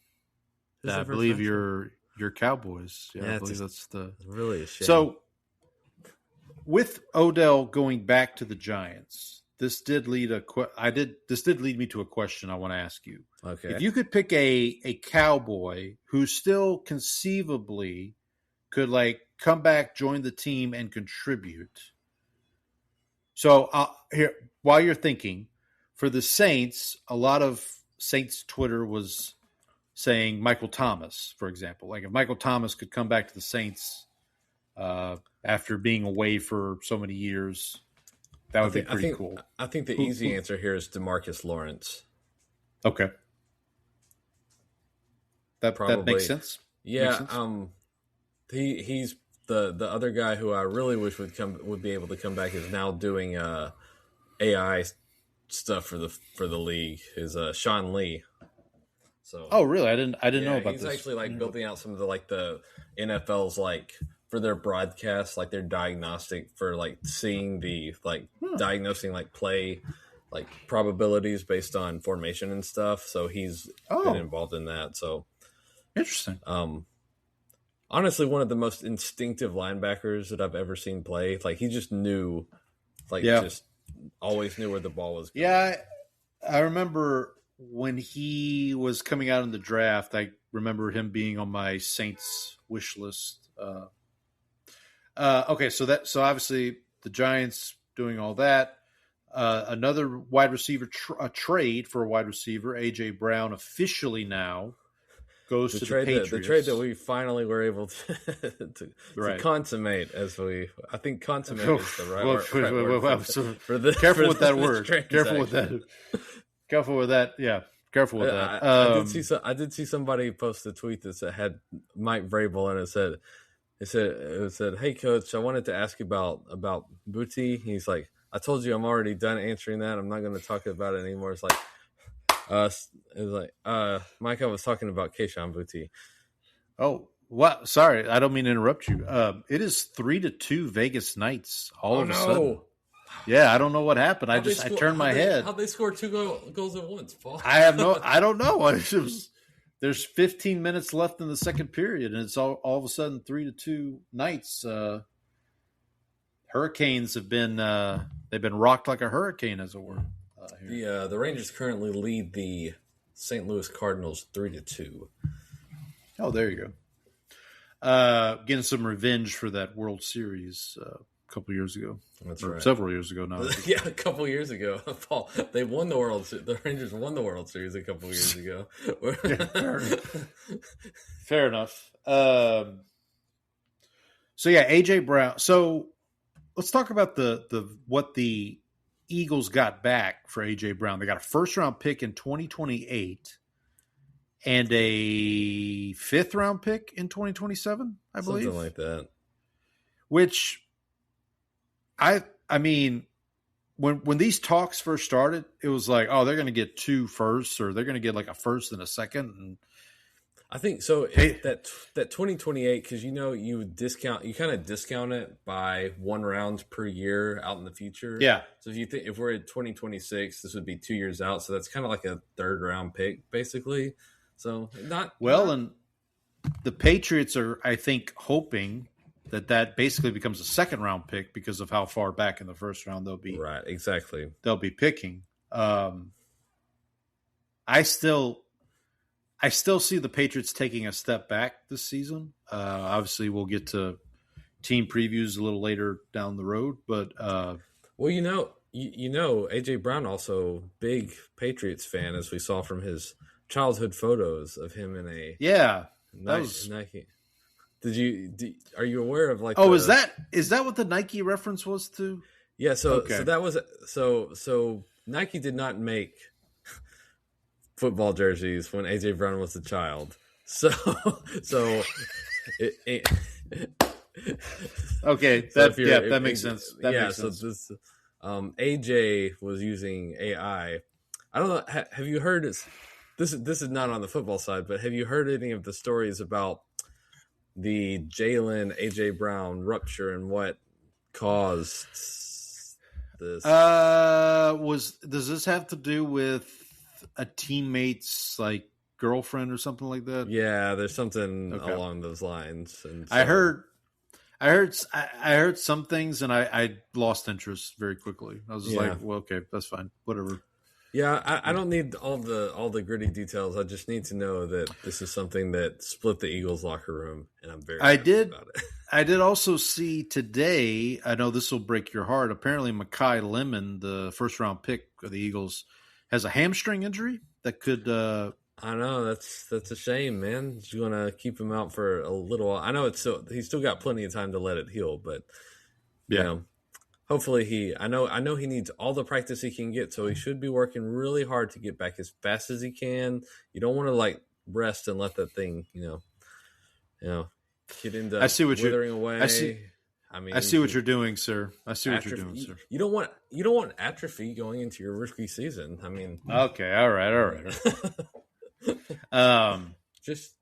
I believe your Cowboys. Yeah, I believe that's the really a shame. So with Odell going back to the Giants, this did lead me to a question I want to ask you. Okay. If you could pick a Cowboy who still conceivably could come back, join the team, and contribute. So here, while you're thinking, for the Saints, a lot of Saints Twitter was saying Michael Thomas, for example. Like if Michael Thomas could come back to the Saints after being away for so many years, that would be pretty cool. I think the easy answer here is DeMarcus Lawrence. Okay. That makes sense. Yeah. Makes sense. He's the other guy who I really wish would be able to come back is now doing AI stuff for the league. Is Sean Lee. So really? I didn't know about this. He's actually building out some of the NFL's for their broadcasts, their diagnostic for seeing the diagnosing play probabilities based on formation and stuff. So he's been involved in that. So interesting. Honestly, one of the most instinctive linebackers that I've ever seen play. He just knew, just always knew where the ball was going. Yeah, I remember when he was coming out in the draft. I remember him being on my Saints wish list. Okay, so obviously the Giants doing all that. Another wide receiver, a trade for a wide receiver, AJ Brown, officially now goes to the Patriots. The trade that we finally were able to consummate, I think consummate is the right word. Careful with that word. Careful with that. Careful with that. Yeah. Careful with that. I did see somebody post a tweet that had Mike Vrabel, and it said, "Hey coach, I wanted to ask you about Booty." He's like, "I told you I'm already done answering that. I'm not going to talk about it anymore." It's like, Mike, I was talking about Kayshon Boutte. Oh, what? Sorry, I don't mean to interrupt you. It is 3-2 Vegas Knights all of a sudden. Yeah, I don't know what happened. I turned my head. How'd they score 2 goals at once, Paul? I don't know. There's 15 minutes left in the second period, and it's all of a sudden 3-2 Knights. Hurricanes have been they've been rocked like a hurricane, as it were. The Rangers currently lead the St. Louis Cardinals 3-2. Oh, there you go. Getting some revenge for that World Series a couple years ago. That's right. Several years ago now. Yeah, a couple years ago, Paul. They won the World Series. The Rangers won the World Series a couple years ago. Fair enough. So yeah, AJ Brown. So let's talk about what the Eagles got back for AJ Brown. They got a first-round pick in 2028 and a fifth-round pick in 2027, I believe. Something like that. Which, I mean, when these talks first started, it was like, oh, they're going to get 2 firsts, or they're going to get a first and a second. And I think so. That 2028, because you kind of discount it by 1 round per year out in the future. Yeah. So if we're at 2026, this would be 2 years out. So that's kind of like a 3rd round pick, basically. So and the Patriots are, I think, hoping that basically becomes a 2nd round pick because of how far back in the 1st round they'll be. Right. Exactly. They'll be picking. I still see the Patriots taking a step back this season. Obviously, we'll get to team previews a little later down the road, but well, AJ Brown also big Patriots fan, as we saw from his childhood photos of him in a Nike. Are you aware of is that what the Nike reference was to? Yeah, so that was so Nike did not make football jerseys when AJ Brown was a child. So okay, that makes sense. So this AJ was using AI. I don't know. Have you heard this is not on the football side, but have you heard any of the stories about the Jalen AJ Brown rupture and what caused this? Does this have to do with a teammate's girlfriend or something like that. Yeah, there's something along those lines. And so, I heard some things, and I lost interest very quickly. I was just like, well, okay, that's fine, whatever. Yeah, I don't need all the gritty details. I just need to know that this is something that split the Eagles locker room, and I'm very happy about it. I did also see today, I know this will break your heart, apparently Mekhi Lemon, the first-round pick of the Eagles, has a hamstring injury that could I know, that's a shame, man. He's going to keep him out for a little while. I know he's still got plenty of time to let it heal, but you know, hopefully I know he needs all the practice he can get, so he should be working really hard to get back as fast as he can. You don't want to like rest and let that thing, you know, get into withering away. I see what you're doing, sir. I see what you're doing, sir. You don't want atrophy going into your rookie season. I mean, okay, all right. Just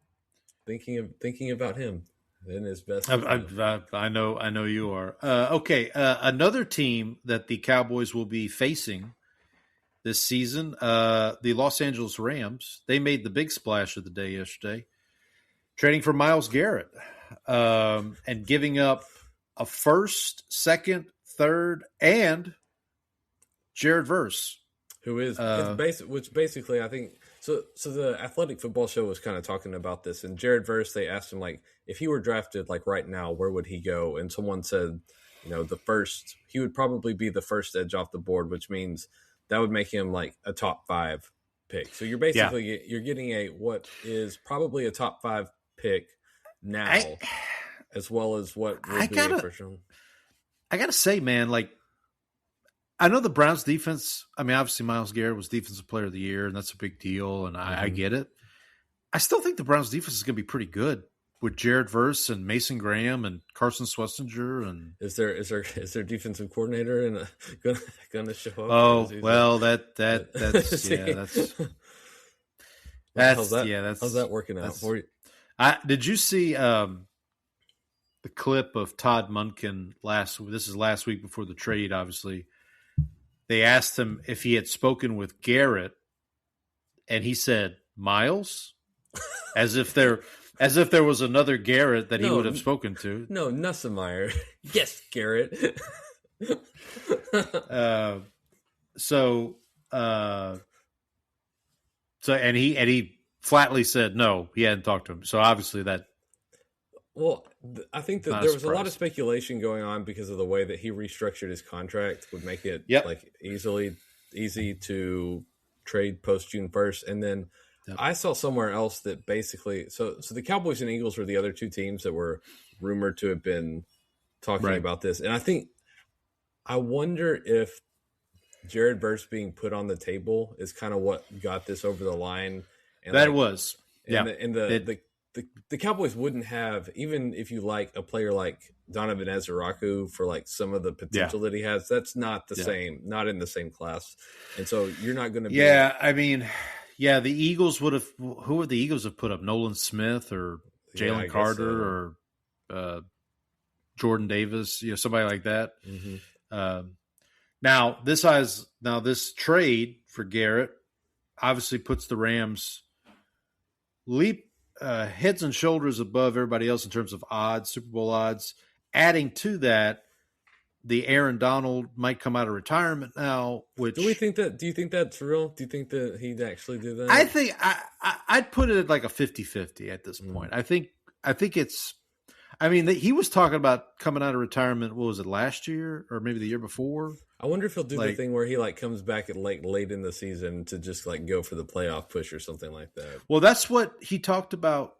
thinking about him in his best. I know you are. Okay, another team that the Cowboys will be facing this season, the Los Angeles Rams. They made the big splash of the day yesterday, trading for Myles Garrett and giving up a first, second, third, and Jared Verse, who is which basically I think. So the Athletic Football Show was kind of talking about this, and Jared Verse, they asked him, like, if he were drafted, like, right now, where would he go? And someone said, he would probably be the first edge off the board, which means that would make him, like, a top 5 pick. So you're basically you're getting what is probably a top 5 pick now, as well as what will be a first round. I got to say, man, like, I know the Browns defense, I mean, obviously Myles Garrett was Defensive Player of the Year, and that's a big deal, and I get it. I still think the Browns defense is going to be pretty good with Jared Verse and Mason Graham and Carson Swessinger. And is their defensive coordinator going to show up? Oh, well, that's how's that working out for you? Did you see the clip of Todd Monken last week before the trade, obviously? They asked him if he had spoken with Garrett, and he said, Myles? As if there was another Garrett that he would have spoken to. No, Nussmeier. Yes, Garrett. So he flatly said no, he hadn't talked to him. So obviously that. Well, I think that there was a lot of speculation going on because of the way that he restructured his contract would make it easy to trade post June 1st. And then I saw somewhere else that basically, so the Cowboys and Eagles were the other two teams that were rumored to have been talking about this. And I wonder if Jared Verse being put on the table is kind of what got this over the line. And the Cowboys wouldn't have, even if you like a player like Donovan Ezeraku for like some of the potential that he has, that's not the same, not in the same class. And so you're not going to be. Yeah, I mean, the Eagles would have, who would the Eagles have put up? Nolan Smith or Jalen Carter or Jordan Davis, somebody like that. Mm-hmm. Now this trade for Garrett obviously puts the Rams heads and shoulders above everybody else in terms of odds, Super Bowl odds. Adding to that, the Aaron Donald might come out of retirement now. Which do you think that's real? Do you think that he'd actually do that? I think I'd put it at like a 50-50 at this point. I think it's. I mean, he was talking about coming out of retirement. What was it, last year or maybe the year before? I wonder if he'll do the thing where he like comes back at late in the season to just like go for the playoff push or something like that. Well, that's what he talked about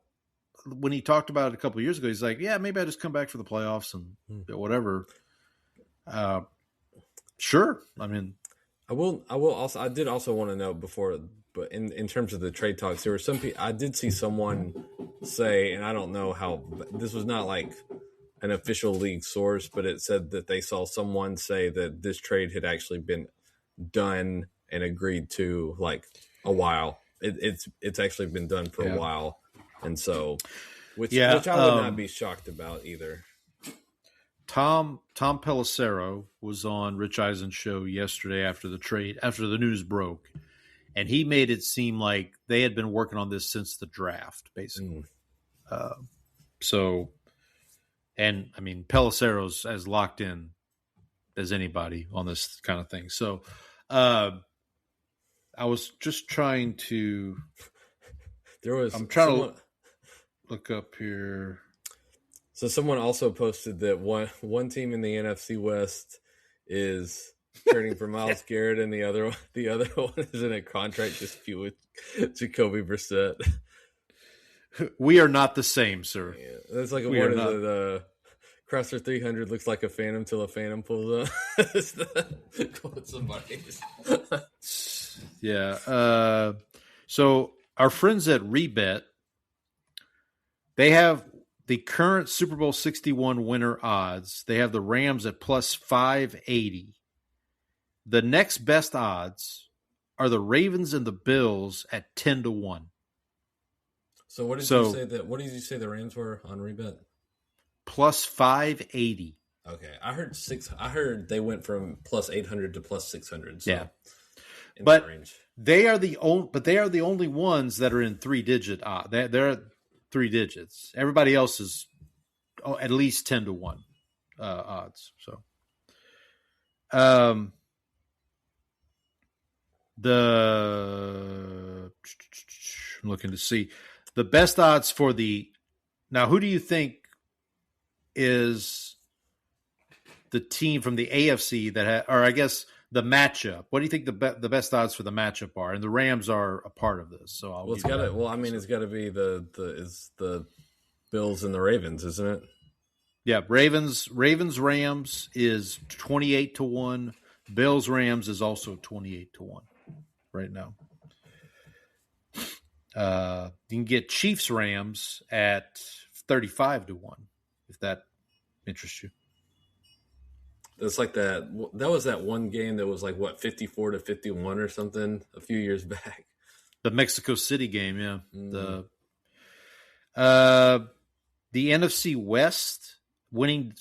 when he talked about it a couple of years ago. He's like, yeah, maybe I just come back for the playoffs and whatever. Sure. I mean, I will also. I did also want to know before, but in terms of the trade talks, there were some people. I did see someone say, and I don't know how this was not like an official league source, but it said that they saw someone say that this trade had actually been done and agreed to like a while. It's actually been done for a while, and so which I would not be shocked about either. Tom Pelissero was on Rich Eisen's show yesterday after the news broke, and he made it seem like they had been working on this since the draft, basically. And I mean, Pelissero's as locked in as anybody on this kind of thing. So I was just trying to. I'm trying to look up here. So someone also posted that one team in the NFC West is turning for Myles Garrett, and the other one is in a contract dispute with Jacoby Brissett. We are not the same, sir. Yeah, that's like the Crosser 300 looks like a phantom till a phantom pulls up. Quote somebody's. Yeah. So our friends at Rebet, they have the current Super Bowl 61 winner odds. They have the Rams at plus 580. The next best odds are the Ravens and the Bills at 10-1. So what did you say that? What did you say the Rams were on Rebet? Plus 580. Okay, I heard they went from plus 800 to plus 600. So yeah, but they are the only ones that are in 3-digit odds. They're at 3 digits. Everybody else is at least 10-1 odds. So, I'm looking to see the best odds for the. Now, who do you think is the team from the AFC that or I guess the matchup? What do you think the best odds for the matchup are? And the Rams are a part of this, so it's got to. Well, I mean, it's got to be the Bills and the Ravens, isn't it? Yeah, Ravens Rams is 28-1. Bills Rams is also 28-1 right now. You can get Chiefs Rams at 35-1 if that interests you. It's like that was that one game that was like 54-51 or something a few years back. The Mexico City game, yeah. The NFC West winning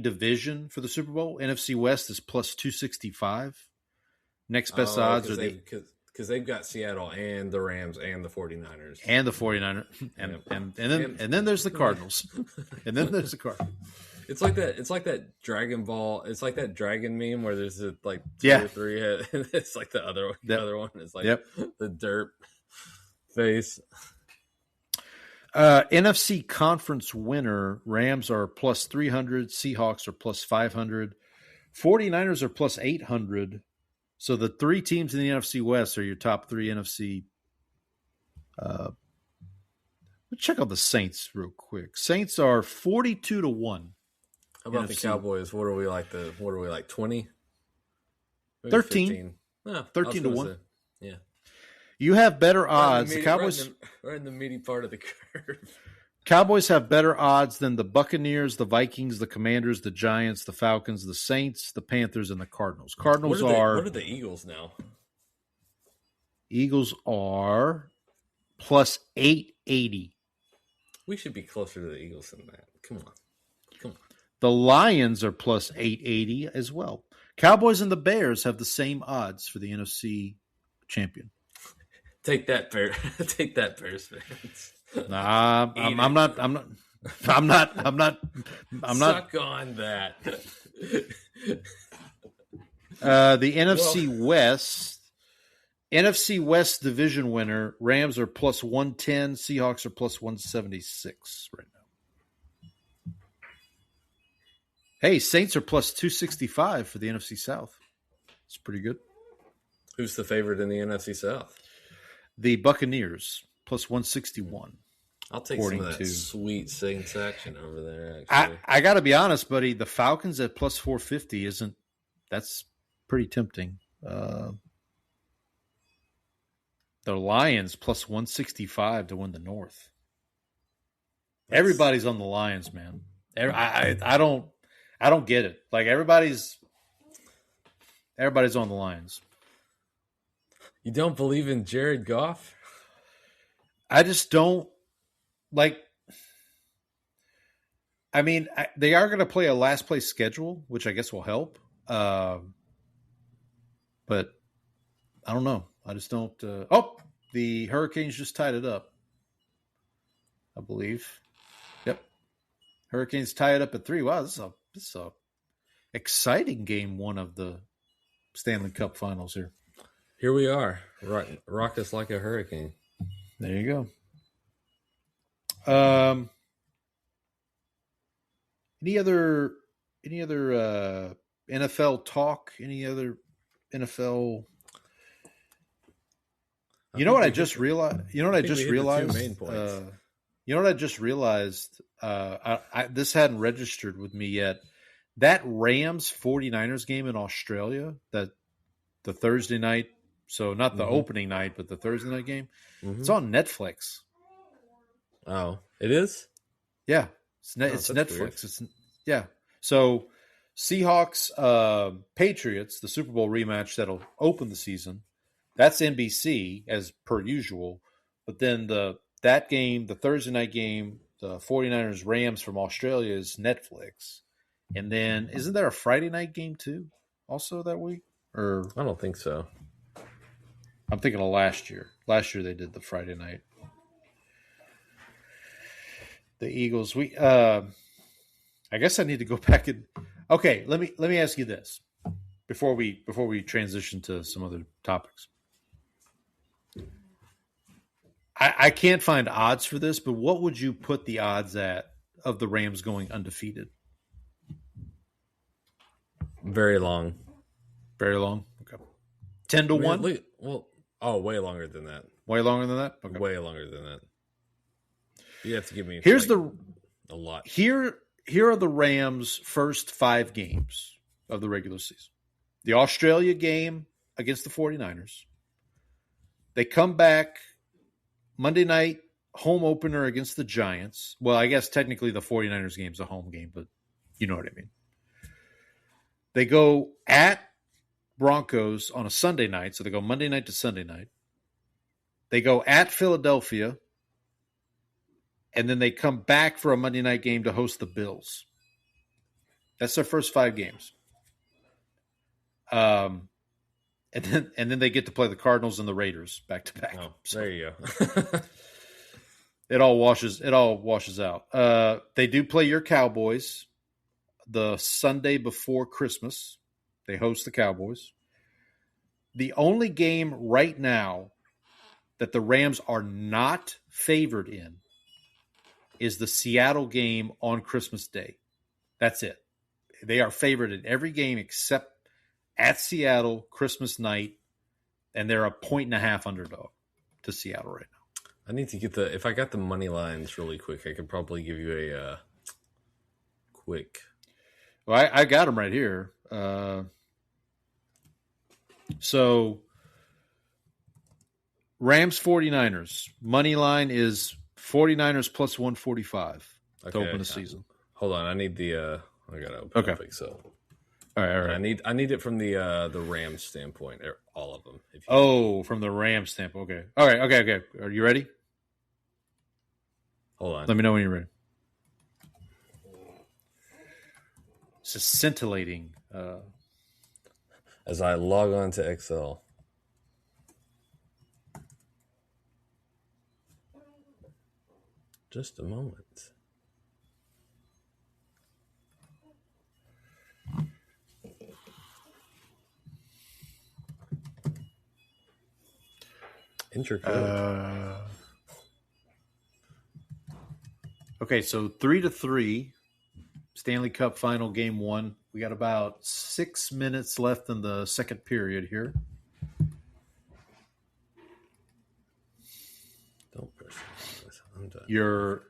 division for the Super Bowl. NFC West is plus 265. Next best odds are because they've got Seattle and the Rams and the 49ers. And the 49ers. And then there's the Cardinals. And then there's the Cardinals. It's like that Dragon Ball. It's like that dragon meme where there's like two or three head, and it's like the other one is like the derp face. NFC conference winner, Rams are plus 300, Seahawks are plus 500, 49ers are plus 800. So the 3 teams in the NFC West are your top 3 NFC. Let's check out the Saints real quick. Saints are 42-1. How about NFC. The Cowboys? What are we like? 20? 13. 13-1. Yeah. You have better odds. The Cowboys are in the meaty part of the curve. Cowboys have better odds than the Buccaneers, the Vikings, the Commanders, the Giants, the Falcons, the Saints, the Panthers, and the Cardinals. What are the Eagles now? Eagles are plus 880. We should be closer to the Eagles than that. Come on. The Lions are plus 880 as well. Cowboys and the Bears have the same odds for the NFC champion. Take that, Bears fans. Nah, I'm not. Suck on that. The NFC West division winner, Rams are plus 110, Seahawks are plus 176 right now. Hey, Saints are plus 265 for the NFC South. It's pretty good. Who's the favorite in the NFC South? The Buccaneers, plus 161. I'll take some of that sweet Saints action over there, actually. I got to be honest, buddy. The Falcons at plus 450 that's pretty tempting. The Lions plus 165 to win the North. Everybody's on the Lions, man. I don't get it. Like everybody's on the Lions. You don't believe in Jared Goff? I just don't like. I mean, they are going to play a last place schedule, which I guess will help. But I don't know. I just don't. The Hurricanes just tied it up, I believe. Yep. Hurricanes tie it up at 3. Wow, this is a exciting game one of the Stanley Cup Finals here. Here we are. Rock us like a hurricane. There you go. Any other NFL talk? Any other NFL? You know what I just realized? You know what I just realized? Main points. You know what I just realized? This hadn't registered with me yet. That Rams 49ers game in Australia, that the Thursday night, so not the opening night, but the Thursday night game, it's on Netflix. Oh, it is? Yeah. It's Netflix. Weird. So Seahawks, Patriots, the Super Bowl rematch that'll open the season. That's NBC as per usual. But then that game, the Thursday night game, the 49ers Rams from Australia is Netflix. And then isn't there a Friday night game too also that week? Or I don't think so. I'm thinking of last year. Last year they did the Friday night. The Eagles. I guess I need to go back and okay. Let me ask you this before we transition to some other topics. I can't find odds for this, but what would you put the odds at of the Rams going undefeated? Very long. Very long. Okay. 10-1. Way longer than that. Way longer than that. Okay. Way longer than that. You have to give me. A lot. Here are the Rams' first 5 games of the regular season. The Australia game against the 49ers. They come back Monday night, home opener against the Giants. Well, I guess technically the 49ers game is a home game, but you know what I mean. They go at Broncos on a Sunday night, so they go Monday night to Sunday night. They go at Philadelphia, and then they come back for a Monday night game to host the Bills. That's their first 5 games. And then they get to play the Cardinals and the Raiders back to back. Oh, there you go. It all washes out. They do play your Cowboys the Sunday before Christmas. They host the Cowboys. The only game right now that the Rams are not favored in is the Seattle game on Christmas Day. That's it. They are favored in every game except at Seattle, Christmas night, and they're a 1.5 underdog to Seattle right now. I need to get if I got the money lines really quick, I could probably give you a quick. Well, I got them right here. So Rams 49ers. Money line is 49ers plus 145 to open the season. Hold on, I need the I gotta open up Excel. All right. I need it from the Rams standpoint, all of them. From the Rams standpoint. Okay. All right. Okay. Are you ready? Hold on. Let me know when you're ready. It's just scintillating. As I log on to Excel. Just a moment. Intricate. Okay, so 3-3, Stanley Cup Final Game 1. We got about 6 minutes left in the second period here. Don't press this. I'm done. Your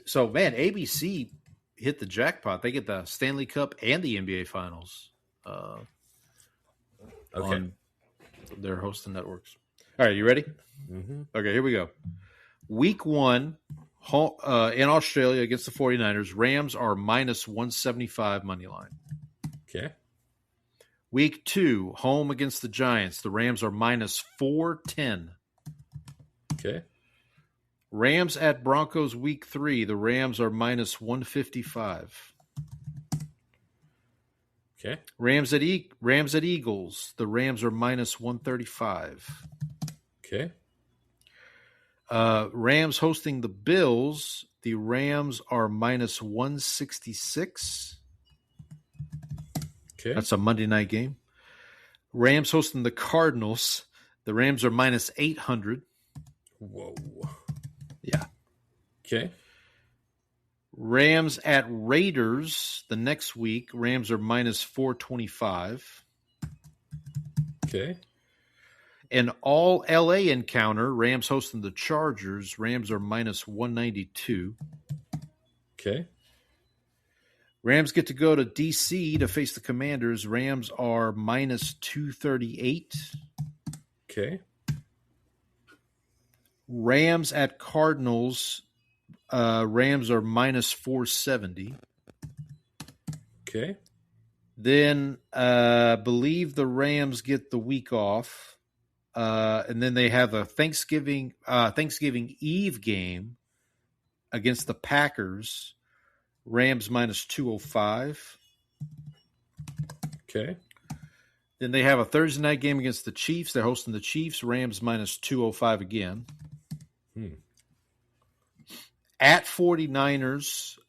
So, man, ABC hit the jackpot. They get the Stanley Cup and the NBA Finals. On their hosting networks. All right, you ready? Mm-hmm. Okay, here we go. Week 1 in Australia against the 49ers. Rams are minus 175 money line. Okay. Week 2, home against the Giants. The Rams are minus 410. Okay. Rams at Broncos week 3. The Rams are minus 155. Okay. Rams at Eagles. The Rams are minus 135. Okay. Rams hosting the Bills. The Rams are minus 166. Okay. That's a Monday night game. Rams hosting the Cardinals. The Rams are minus 800. Whoa. Yeah. Okay. Rams at Raiders the next week. Rams are minus 425. Okay. An all LA encounter. Rams hosting the Chargers. Rams are minus 192. Okay. Rams get to go to DC to face the Commanders. Rams are minus 238. Okay. Rams at Cardinals. Rams are minus 470. Okay. Then believe the Rams get the week off. And then they have a Thanksgiving Eve game against the Packers. Rams minus 205. Okay. Then they have a Thursday night game against the Chiefs. They're hosting the Chiefs. Rams minus 205 again. At 49ers,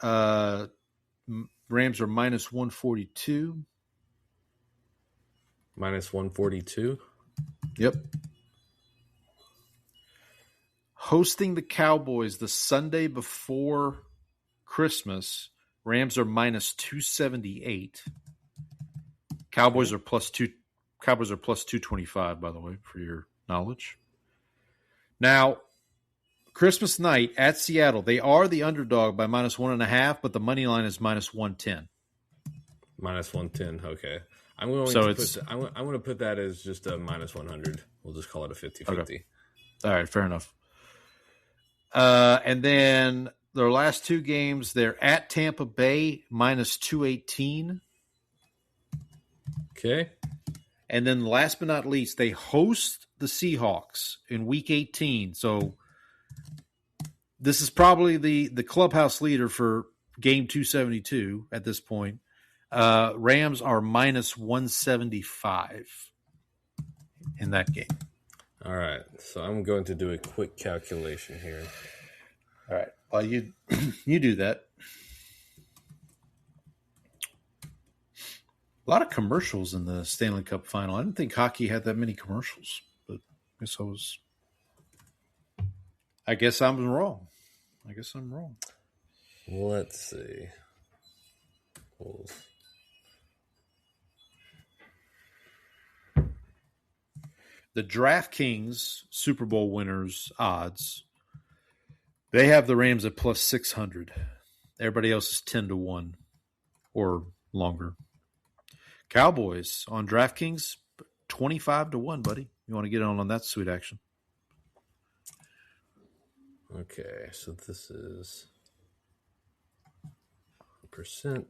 Rams are minus 142. Minus 142. Yep. Hosting the Cowboys the Sunday before Christmas, Rams are minus 278. Cowboys are plus 225, by the way, for your knowledge. Now, Christmas night at Seattle, they are the underdog by minus 1.5, but the money line is minus 110. Minus 110. Okay. I'm going to put that as just a minus 100. We'll just call it a 50-50. Okay. All right, fair enough. And then their last two games, they're at Tampa Bay, minus 218. Okay. And then last but not least, they host the Seahawks in Week 18. So this is probably the clubhouse leader for Game 272 at this point. Rams are minus 175 in that game. All right. So I'm going to do a quick calculation here. All right. Well, you do that. A lot of commercials in the Stanley Cup final. I didn't think hockey had that many commercials, but I guess I'm wrong. Let's see. The DraftKings Super Bowl winners odds, they have the Rams at plus 600. Everybody else is 10-1 or longer. Cowboys on DraftKings, 25-1, buddy. You want to get on that sweet action. Okay, so this is %.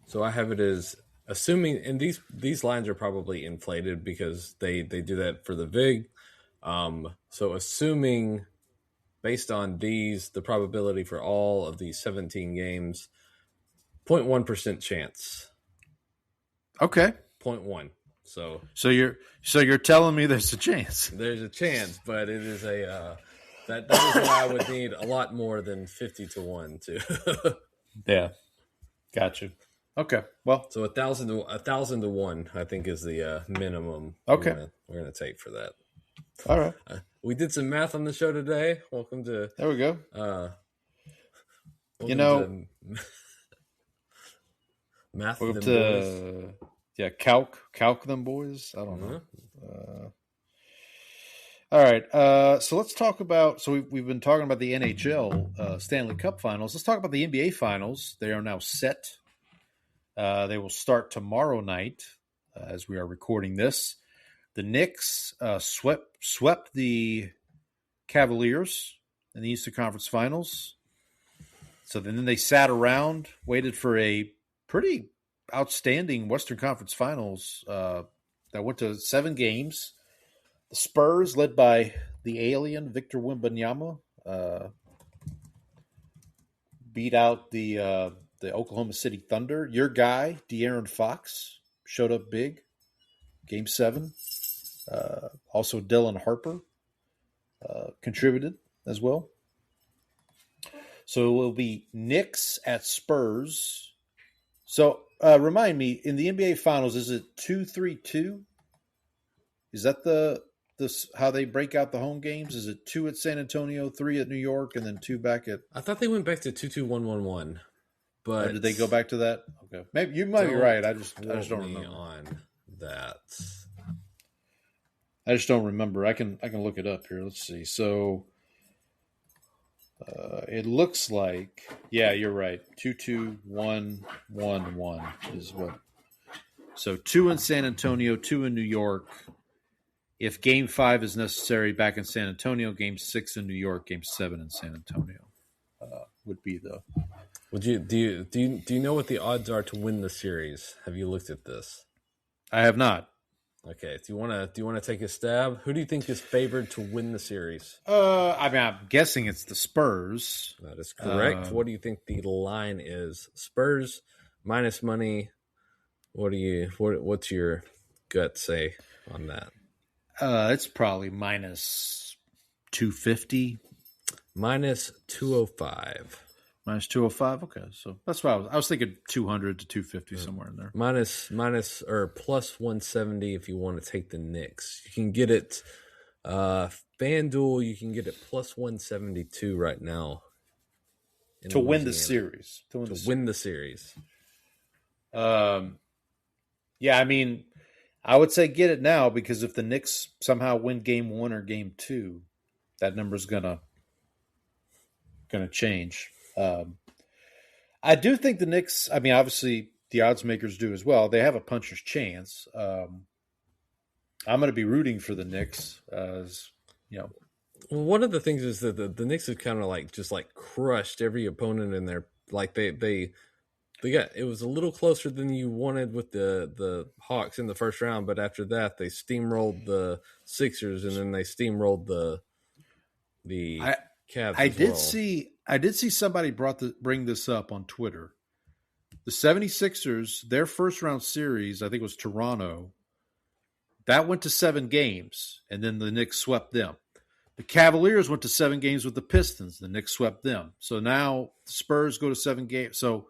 So I have it as assuming, and these lines are probably inflated because they do that for the VIG. So assuming based on these, the probability for all of these 17 games, 0.1% chance. Okay. 0.1. So you're telling me there's a chance. There's a chance, but it is a that is why I would need a lot more than 50-1 to. Yeah, got you. Okay, well, so 1,000 to 1, I think is the minimum. Okay, we're gonna take for that. All right, we did some math on the show today. Welcome to. There we go. Math. Welcome to calc them boys. I don't know. All right, so let's talk about. So we've been talking about the NHL Stanley Cup Finals. Let's talk about the NBA Finals. They are now set. They will start tomorrow night, as we are recording this. The Knicks swept the Cavaliers in the Eastern Conference Finals. So then they sat around, waited for a pretty outstanding Western Conference Finals that went to 7 games. The Spurs, led by the alien Victor Wembanyama, beat out the Oklahoma City Thunder. Your guy, De'Aaron Fox, showed up big. Game 7. Also, Dylan Harper contributed as well. So it will be Knicks at Spurs. So remind me, in the NBA Finals, is it 2-3-2? Is that the how they break out the home games? Is it 2 at San Antonio, 3 at New York, and then 2 back at? I thought they went back to 2-2-1-1-1, but did they go back to that? Okay, maybe you might be right. I just don't remember on that. I just don't remember. I can look it up here. Let's see. So it looks like, yeah, you're right. 2-2-1-1-1 is what. So 2 in San Antonio, 2 in New York. If Game 5 is necessary, back in San Antonio. Game 6 in New York. Game 7 in San Antonio would be the. Do you know what the odds are to win the series? Have you looked at this? I have not. Okay. Do you want to take a stab? Who do you think is favored to win the series? I mean, I'm guessing it's the Spurs. That is correct. What do you think the line is? Spurs minus money. What's your gut say on that? It's probably minus 250. Minus 205. Minus 205. Okay, so that's what I was thinking. 200 to 250 somewhere in there. Minus or plus 170 if you want to take the Knicks. You can get it. FanDuel, you can get it plus 172 right now. To win the series. Win the series. Yeah, I mean, I would say get it now because if the Knicks somehow win Game 1 or Game 2, that number's gonna change. I do think the Knicks. I mean, obviously the odds makers do as well. They have a puncher's chance. I'm going to be rooting for the Knicks. As you know, well, one of the things is that the Knicks have kind of just crushed every opponent in there. Like they got, it was a little closer than you wanted with the Hawks in the first round, but after that they steamrolled the Sixers and then they steamrolled the Cavs. I did see somebody bring this up on Twitter. The 76ers, their first round series, I think it was Toronto, that went to 7 games, and then the Knicks swept them. The Cavaliers went to 7 games with the Pistons. The Knicks swept them. So now the Spurs go to 7 games. So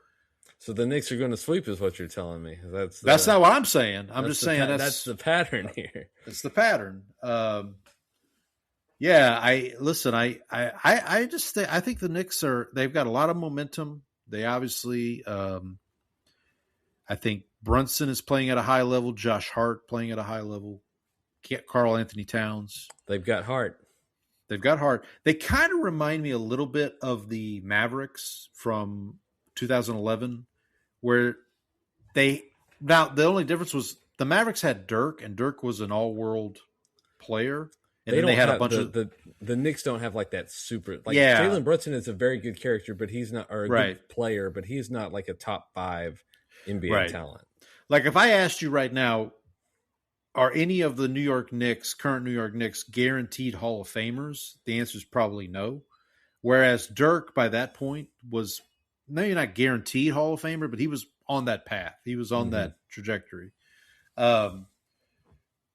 the Knicks are going to sweep is what you're telling me. That's not what I'm saying. I'm just saying that's the pattern here. It's the pattern. Yeah, I think the Knicks they've got a lot of momentum. They obviously, I think Brunson is playing at a high level. Josh Hart playing at a high level. Karl Anthony Towns. They've got heart. They kind of remind me a little bit of the Mavericks from 2011, where the only difference was the Mavericks had Dirk, and Dirk was an all-world player. And they had a bunch of the Knicks don't have that super Jalen Brunson is a very good character, but he's not good player, but he's not a top 5 NBA talent. Like if I asked you right now, are any of the current New York Knicks guaranteed Hall of Famers? The answer is probably no. Whereas Dirk by that point was maybe not guaranteed Hall of Famer, but he was on that path. He was on that trajectory.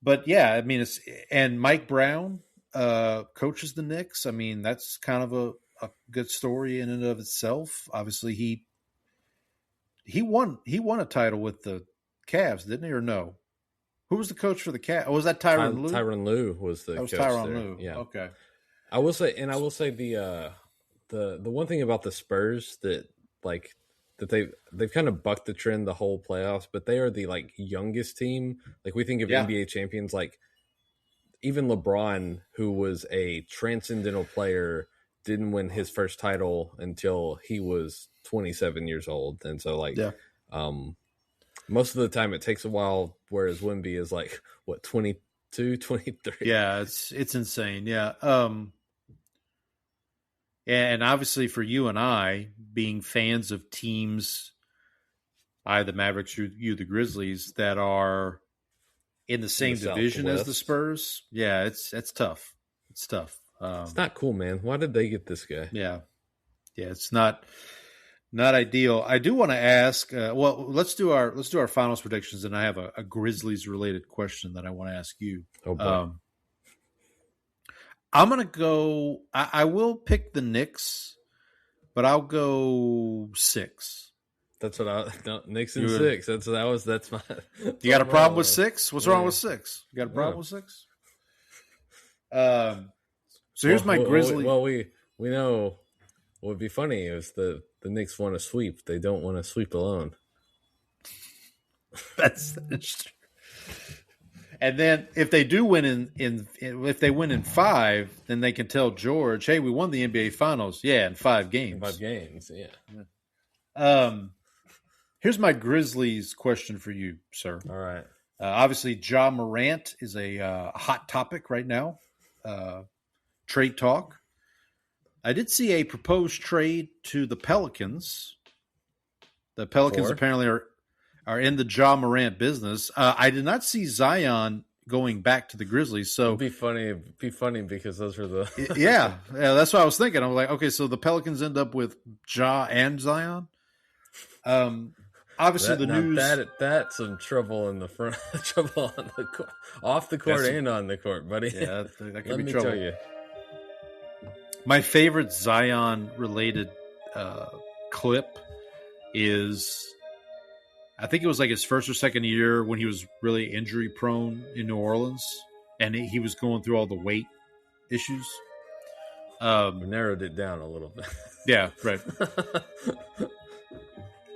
But yeah, I mean, and Mike Brown coaches the Knicks. I mean, that's kind of a good story in and of itself. Obviously, he won a title with the Cavs, didn't he, or no? Who was the coach for the Cavs? Oh, was that Tyronn Lue? Tyronn Lue was the coach. That was Tyronn Lue. Yeah. Okay. I will say the one thing about the Spurs that they've kind of bucked the trend the whole playoffs, but they are the youngest team. We think of NBA champions, even LeBron, who was a transcendental player, didn't win his first title until he was 27 years old. And so most of the time it takes a while, whereas Wemby is 22, 23. Yeah, it's insane. Yeah. And obviously for you and I, being fans of teams, the Mavericks, you the Grizzlies, that are in the same division as the Spurs, yeah, it's tough. It's tough. It's not cool, man. Why did they get this guy? Yeah, it's not ideal. I do want to ask. Let's do our finals predictions, and I have a Grizzlies related question that I want to ask you. Oh boy. I'm going to go. I will pick the Knicks, but I'll go 6. That's what Knicks in 6. That's my. You got a problem with 6? What's wrong with 6? You got a problem with 6? So here's my Grizzly. Well, we know what would be funny is the Knicks want to sweep. They don't want to sweep alone. That's true. And then if they do win if they win in 5, then they can tell George, "Hey, we won the NBA Finals." Yeah, in 5 games. 5 games, yeah. Here's my Grizzlies question for you, sir. All right. Obviously, Ja Morant is a hot topic right now. Trade talk. I did see a proposed trade to the Pelicans. The Pelicans apparently are in the Ja Morant business. I did not see Zion going back to the Grizzlies. So it'd be funny because those are the yeah, that's what I was thinking. I was like, okay, so the Pelicans end up with Ja and Zion. Obviously, the news that's some trouble in the front, trouble on the court, off the court and on the court, buddy. Yeah, that could Let be me trouble. tell you. My favorite Zion related clip is, I think it was like his first or second year when he was really injury prone in New Orleans, and he was going through all the weight issues. We narrowed it down a little bit. Yeah, right.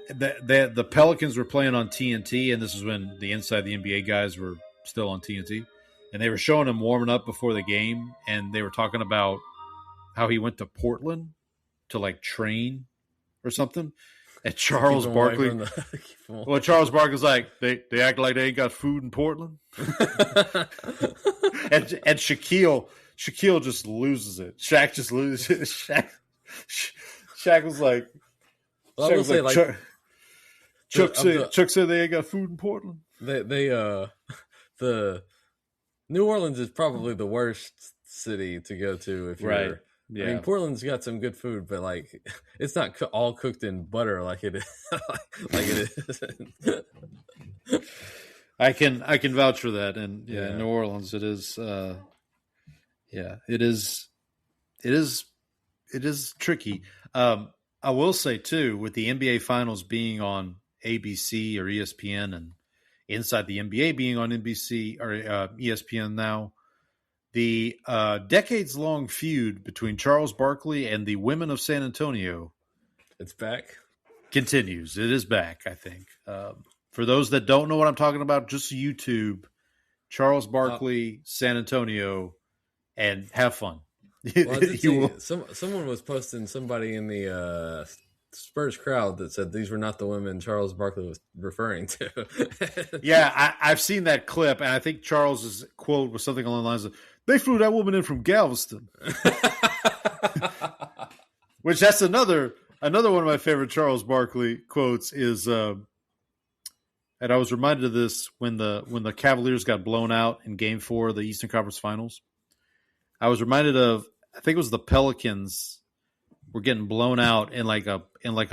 The Pelicans were playing on TNT, and this is when the Inside the NBA guys were still on TNT, and they were showing him warming up before the game, and they were talking about how he went to Portland to like train or something. And Charles Barkley, Charles Barkley's like, they act like they ain't got food in Portland, and Shaquille just loses it. Shaq just loses it. Shaq was like, well, I will say, Chuck said they ain't got food in Portland. The New Orleans is probably the worst city to go to if you're right. Yeah. I mean, Portland's got some good food, but like it's not all cooked in butter like it is. like it is. I can vouch for that, and in New Orleans, it is. It is tricky. I will say too, with the NBA Finals being on ABC or ESPN, and Inside the NBA being on NBC or ESPN now. The decades-long feud between Charles Barkley and the women of San Antonio, it's back, continues. It is back, I think. For those that don't know what I'm talking about, just YouTube Charles Barkley, San Antonio, and have fun. Well, someone was posting somebody in the Spurs crowd that said these were not the women Charles Barkley was referring to. Yeah, I've seen that clip, and I think Charles's quote was something along the lines of, "They flew that woman in from Galveston," which that's another one of my favorite Charles Barkley quotes is. And I was reminded of this when the Cavaliers got blown out in Game 4 of the Eastern Conference Finals. I was reminded of, I think it was the Pelicans were getting blown out in like a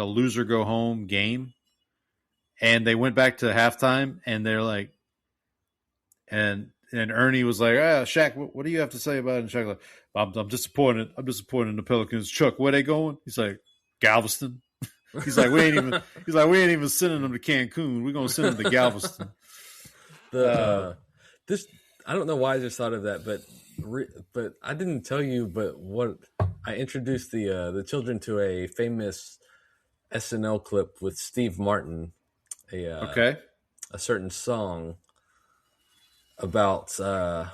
loser go home game, and they went back to halftime, and they're like, and Ernie was like, Shaq, what do you have to say about it? And Shaq like, I'm disappointed. I'm disappointed in the Pelicans. Chuck, where they going? He's like, Galveston. He's like, we ain't even sending them to Cancun. We're gonna send them to Galveston. This I don't know why I just thought of that, but I didn't tell you. But what I introduced the children to a famous SNL clip with Steve Martin, a certain song about a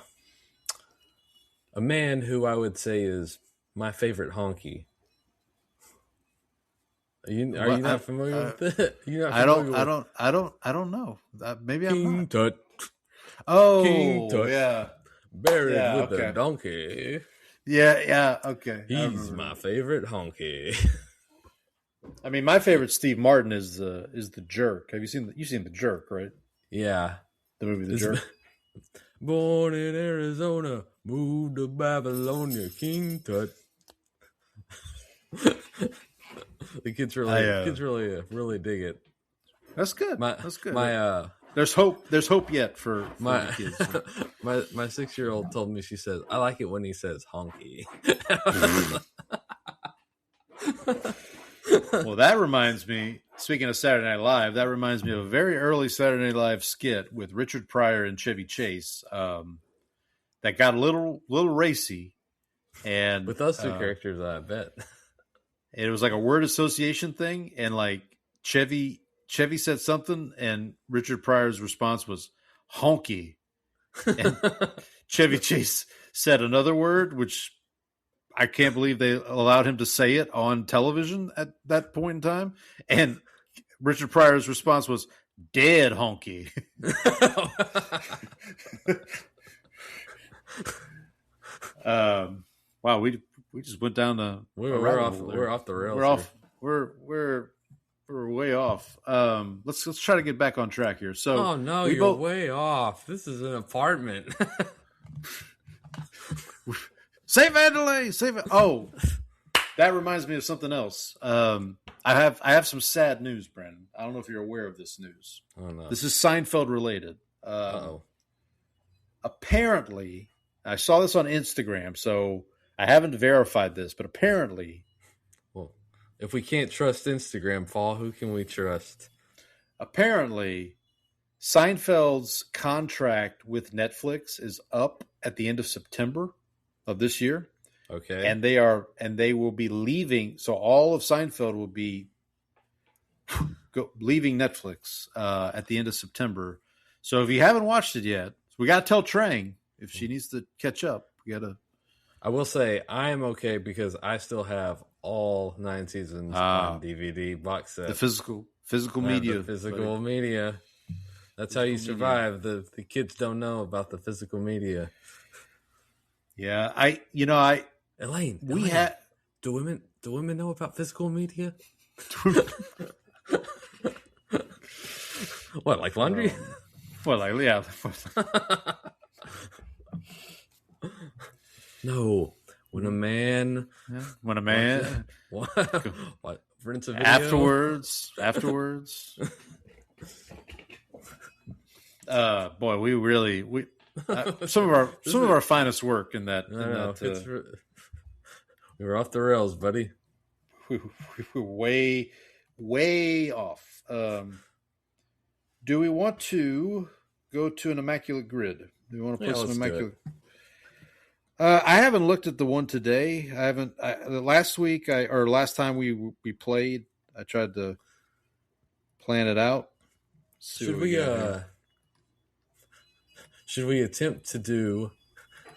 man who I would say is my favorite honky. Are you not familiar with it? I don't know. Maybe I'm King not. Tut. Oh, King Tut. Yeah. Buried with a donkey. Yeah, okay. He's my favorite honky. I mean, my favorite Steve Martin is the Jerk. Have you seen the Jerk, right? Yeah. The movie The Jerk. Born in Arizona, moved to Babylonia, King Tut. The kids really dig it. That's good. My There's hope. There's hope yet for My the kids. my 6-year-old told me, she says, I like it when he says honky. Well, that reminds me, speaking of Saturday Night Live, that reminds me of a very early Saturday Night Live skit with Richard Pryor and Chevy Chase that got a little racy. And With those two characters, I bet. it was like a word association thing. And like Chevy said something, and Richard Pryor's response was honky. And Chevy Chase said another word, which I can't believe they allowed him to say it on television at that point in time. And Richard Pryor's response was dead honky. Wow, we just went down the We're off the rails. We're way off. Let's try to get back on track here. So oh no, you're way off. This is an apartment. Save Adelaide, save it. Oh, that reminds me of something else. I have some sad news, Brandon. I don't know if you're aware of this news. Oh no. This is Seinfeld related. Apparently, I saw this on Instagram, so I haven't verified this, but apparently, Well, if we can't trust Instagram, Paul, who can we trust? apparently, Seinfeld's contract with Netflix is up at the end of September of this year. Okay. And they will be leaving. So all of Seinfeld will be leaving Netflix at the end of September. So if you haven't watched it yet, we got to tell Trang if she needs to catch up. We got to. I will say I am okay because I still have all 9 seasons on DVD box set. The physical media. The physical media. That's how you survive. The kids don't know about the physical media. Yeah, Elaine, do women know about physical media? What, like laundry? Yeah. No. When a man what rents a video? Afterwards. Boy, we some of our finest work in that. We were off the rails, buddy. We were way off. Do we want to go to an Immaculate Grid? Do we want to play some Immaculate? I haven't looked at the one today. I haven't. Last time we played, I tried to plan it out. Should we attempt to do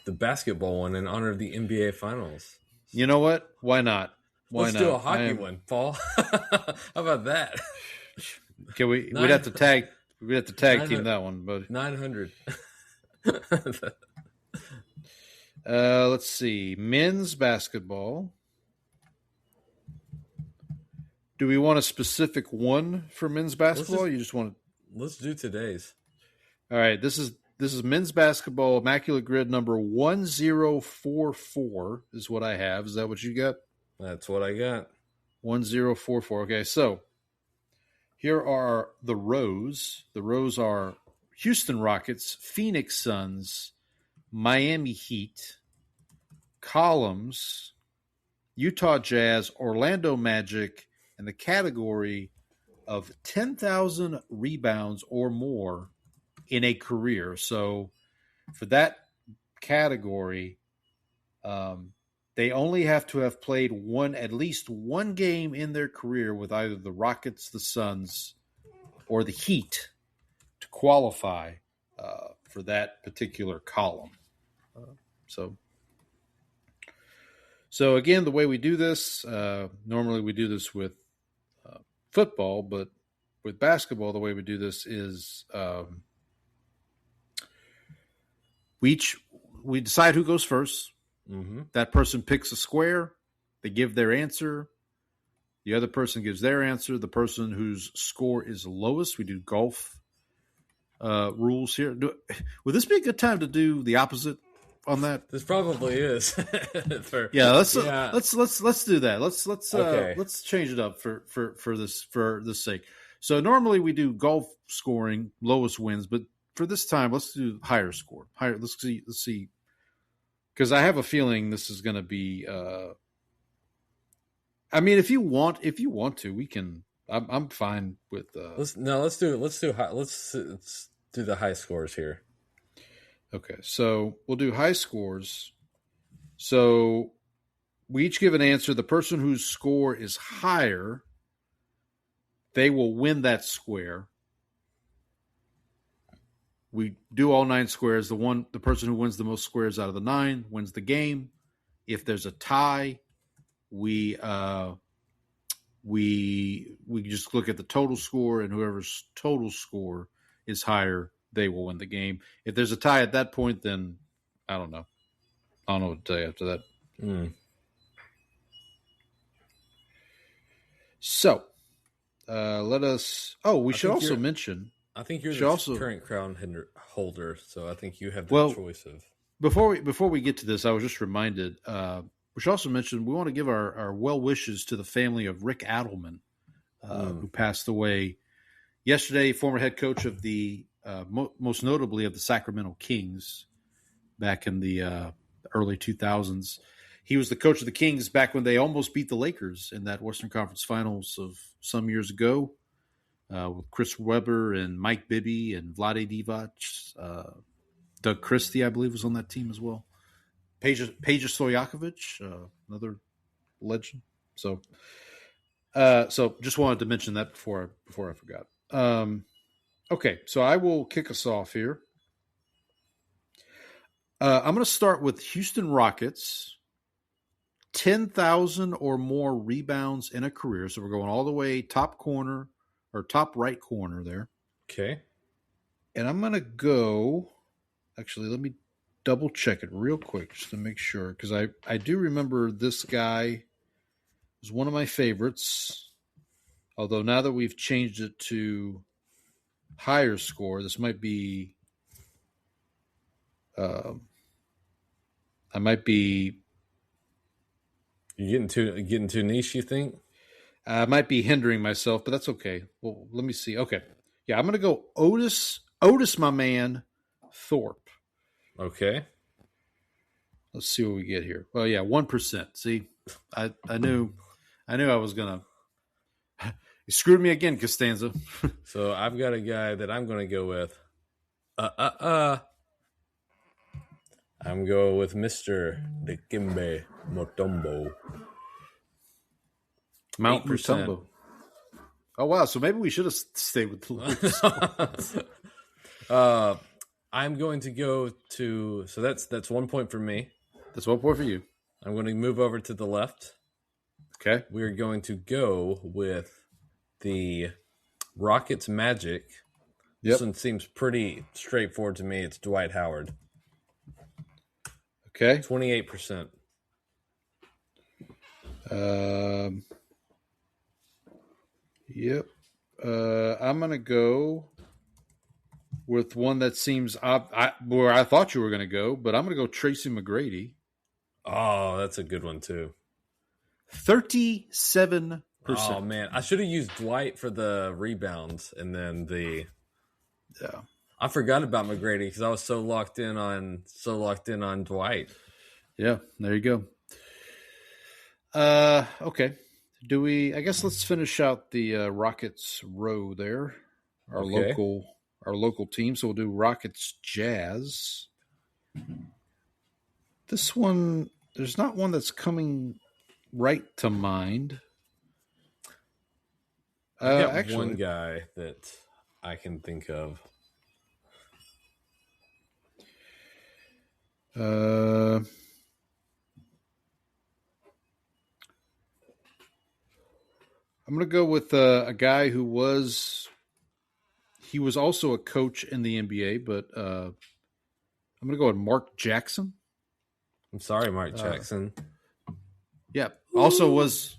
the basketball one in honor of the NBA Finals? You know what? Why not? Let's do a hockey one, Paul. How about that? Okay, we'd have to tag team that one, but 900. Let's see. Men's basketball. Do we want a specific one for men's basketball? You just want to... Let's do today's. All right, this is men's basketball Immaculate Grid number 1044 is what I have. Is that what you got? That's what I got. 1044. Okay, so here are the rows. The rows are Houston Rockets, Phoenix Suns, Miami Heat, columns, Utah Jazz, Orlando Magic, and the category of 10,000 rebounds or more in a career. So for that category, they only have to have played at least one game in their career with either the Rockets, the Suns, or the Heat to qualify for that particular column. So again, the way we do this, normally we do this with football, but with basketball, the way we do this is we decide who goes first. Mm-hmm. That person picks a square. They give their answer. The other person gives their answer. The person whose score is lowest. We do golf rules here. Would this be a good time to do the opposite on that? This probably is. Let's do that. Okay. Let's change it up for this sake. So normally we do golf scoring, lowest wins, but for this time, let's do higher score. Higher. Let's see. Because I have a feeling this is going to be. I mean, if you want to, we can. I'm fine with. Let's do the high scores here. Okay, so we'll do high scores. So we each give an answer. The person whose score is higher, they will win that square. We do all 9 squares. The person who wins the most squares out of the 9 wins the game. If there's a tie, we just look at the total score, and whoever's total score is higher, they will win the game. If there's a tie at that point, then I don't know. I don't know what to tell you after that. So let us. Oh, we should also mention. I think you're the current crown holder, so I think you have the choice of. Before we get to this, I was just reminded. We should also mention we want to give our well wishes to the family of Rick Adelman, who passed away yesterday. Former head coach of the most notably of the Sacramento Kings back in the early 2000s. He was the coach of the Kings back when they almost beat the Lakers in that Western Conference Finals of some years ago. With Chris Webber and Mike Bibby and Vlade Divac. Doug Christie, I believe, was on that team as well. Peja Stojakovic, another legend. So just wanted to mention that before I forgot. Okay, so I will kick us off here. I'm going to start with Houston Rockets. 10,000 or more rebounds in a career. So we're going all the way top corner. Or top right corner there. Okay. And I'm going to go. Actually, let me double check it real quick just to make sure. Because I do remember this guy was one of my favorites. Although now that we've changed it to higher score, this might be. I might be. You getting too niche, you think? I might be hindering myself, but that's okay. Well, let me see. Okay. Yeah, I'm going to go Otis, my man, Thorpe. Okay. Let's see what we get here. Well, yeah, 1%. See, I knew I was going to. You screwed me again, Costanza. So I've got a guy that I'm going to go with. I'm going with Mr. Dikembe Mutombo. Mount Mutombo. Oh, wow. So maybe we should have stayed with the Lewis. I'm going to go to... So that's 1 point for me. That's 1 point for you. I'm going to move over to the left. Okay. We're going to go with the Rockets Magic. Yep. This one seems pretty straightforward to me. It's Dwight Howard. Okay. 28%. Yep. I'm going to go with one that seems where I thought you were going to go, but I'm going to go Tracy McGrady. Oh, that's a good one, too. 37%. Oh, man. I should have used Dwight for the rebounds and then the... Yeah. I forgot about McGrady because I was so locked in on Dwight. Yeah, there you go. Okay. I guess let's finish out the Rockets row there. Our local team. So we'll do Rockets Jazz. This one, there's not one that's coming right to mind. I got one guy that I can think of. I'm going to go with a guy who was also a coach in the NBA, but I'm going to go with Mark Jackson. I'm sorry, Mark Jackson. Yeah, also was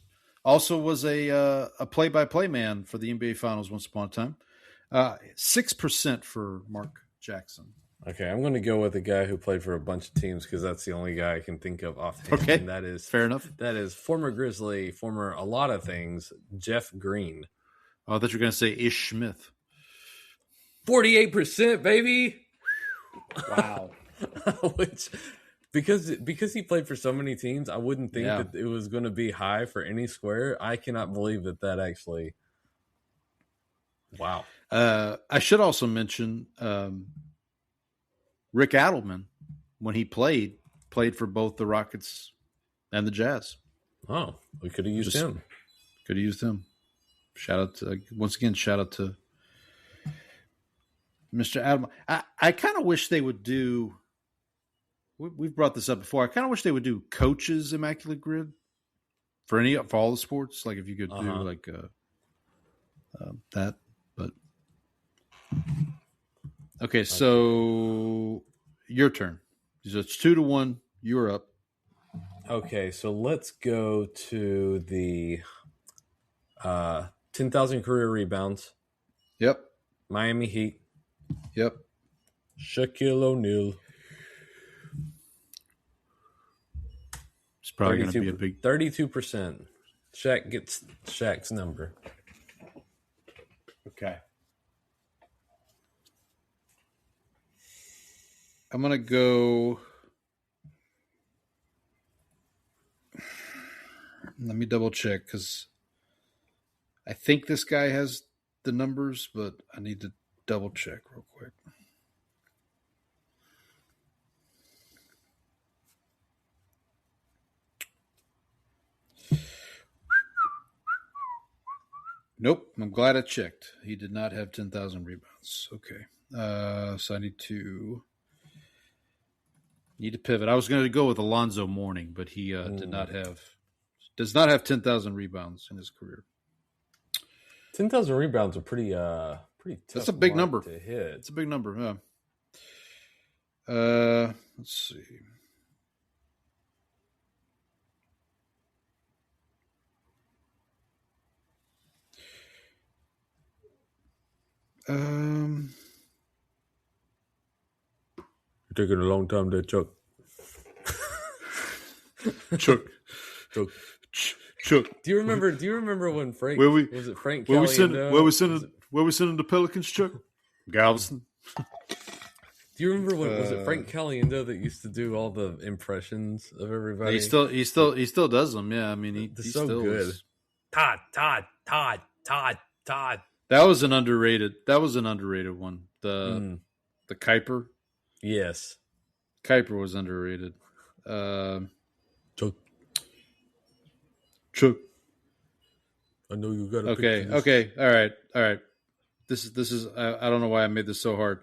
a play-by-play man for the NBA Finals once upon a time. 6% for Mark Jackson. Okay, I'm going to go with a guy who played for a bunch of teams because that's the only guy I can think of offhand. Okay, and that is fair enough. That is former Grizzly, former a lot of things, Jeff Green. Oh, I thought you were going to say Ish Smith. 48%, baby. Wow. Which, because he played for so many teams, I wouldn't think that it was going to be high for any square. I cannot believe that actually. Wow. I should also mention Rick Adelman, when he played for both the Rockets and the Jazz. Oh, we could have used him. Could have used him. Shout out to Mr. Adelman. I kind of wish they would do. We've brought this up before. I kind of wish they would do coaches Immaculate Grid for all the sports. Like if you could do like that. But okay, so your turn. So it's 2-1. You're up. Okay, so let's go to the 10,000 career rebounds. Yep. Miami Heat. Yep. Shaquille O'Neal. It's probably going to be a big 32%. Shaq gets Shaq's number. Okay. I'm going to go. Let me double check because I think this guy has the numbers, but I need to double check real quick. Nope. I'm glad I checked. He did not have 10,000 rebounds. Okay. So I need to pivot. I was going to go with Alonzo Mourning, but he does not have 10,000 rebounds in his career. 10,000 rebounds are pretty tough. That's a big number to hit. It's a big number. Yeah. Let's see. You're taking a long time there, Chuck. Chuck. Do you remember when Frank was it Frank where Caliendo? where we sending the Pelicans, Chuck? Galveston. Do you remember when was it Frank Caliendo that used to do all the impressions of everybody? He still does them. Yeah, I mean he's so still good. is. Todd. That was an underrated one. The Kuiper. Yes. Kuiper was underrated. Chuck. I know you got Okay. All right. This is I don't know why I made this so hard.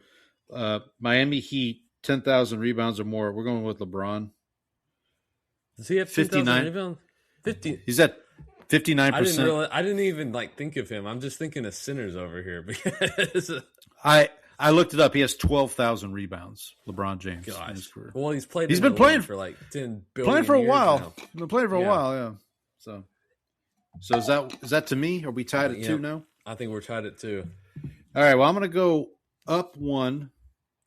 Miami Heat, 10,000 rebounds or more. We're going with LeBron. Does he have 59 rebounds? 50. He's at 59%. I didn't even think of him. I'm just thinking of sinners over here because I looked it up. He has 12,000 rebounds. LeBron James. In his career. Well, he's been playing for like 10 billion. Playing for a years while. now. He's been playing for a while. Yeah. So is that to me? Are we tied at 2 now? I think we're tied at 2. All right. Well, I'm going to go up 1.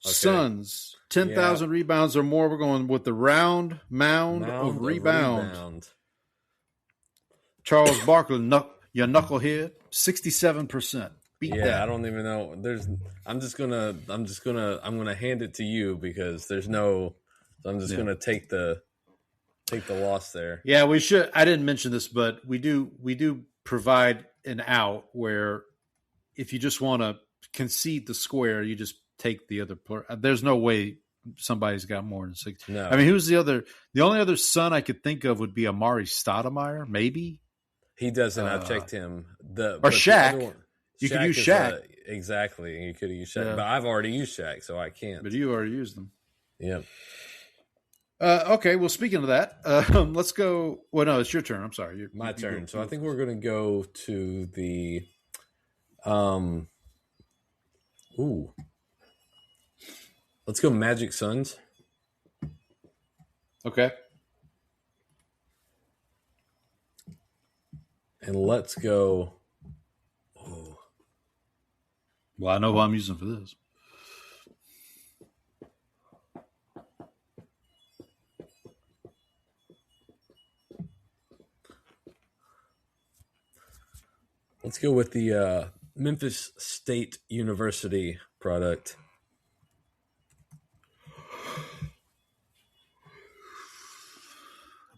Okay. Suns, 10,000 rebounds or more. We're going with the mound of rebound. Charles Barkley, your knucklehead, 67%. Beat that. I don't even know. I'm gonna hand it to you because there's no. I'm just gonna take the loss there. Yeah, we should. I didn't mention this, but we do provide an out where if you just want to concede the square, you just take the other player. There's no way somebody's got more than 6. No. I mean, who's the other? The only other son I could think of would be Amari Stoudemire, maybe. He doesn't. I checked him. Or Shaq. You could use Shaq. Exactly. You could have used Shaq. Yeah. But I've already used Shaq, so I can't. But you already used them. Yep. Okay, well, speaking of that, let's go. Well, no, it's your turn. I'm sorry. My turn. So I think we're going to go to the let's go Magic Suns. Okay. And let's go. Well, I know who I'm using for this. Let's go with the Memphis State University product.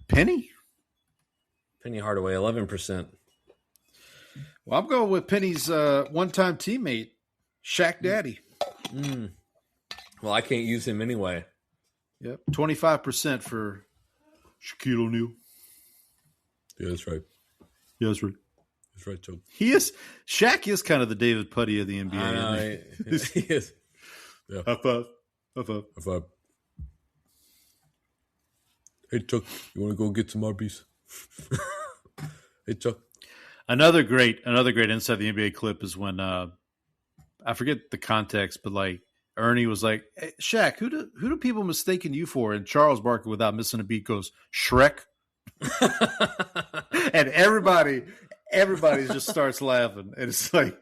Penny Hardaway, 11%. Well, I'm going with Penny's one-time teammate, Shaq Daddy. Well, I can't use him anyway. Yep, 25% for Shaquille O'Neal. Yeah, that's right. Yeah, that's right. That's right, Joe. Shaq is kind of the David Putty of the NBA. I know, he is. Yeah. High five. High five. Hey, Chuck, you want to go get some Arby's? Hey, Chuck. Another great Inside the NBA clip is when I forget the context, but like Ernie was like, hey, Shaq, who do people mistaken you for? And Charles Barkley, without missing a beat, goes, Shrek. And everybody just starts laughing. And it's like,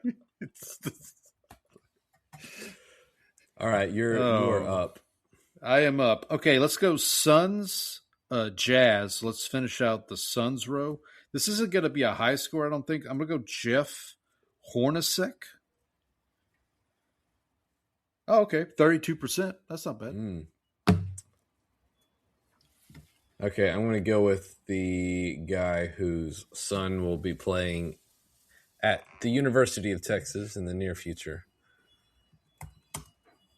all right, you're up. I am up. Okay, let's go Suns, Jazz. Let's finish out the Suns row. This isn't going to be a high score, I don't think. I'm going to go Jeff Hornacek. Oh, okay. 32%. That's not bad. Okay, I'm going to go with the guy whose son will be playing at the University of Texas in the near future. And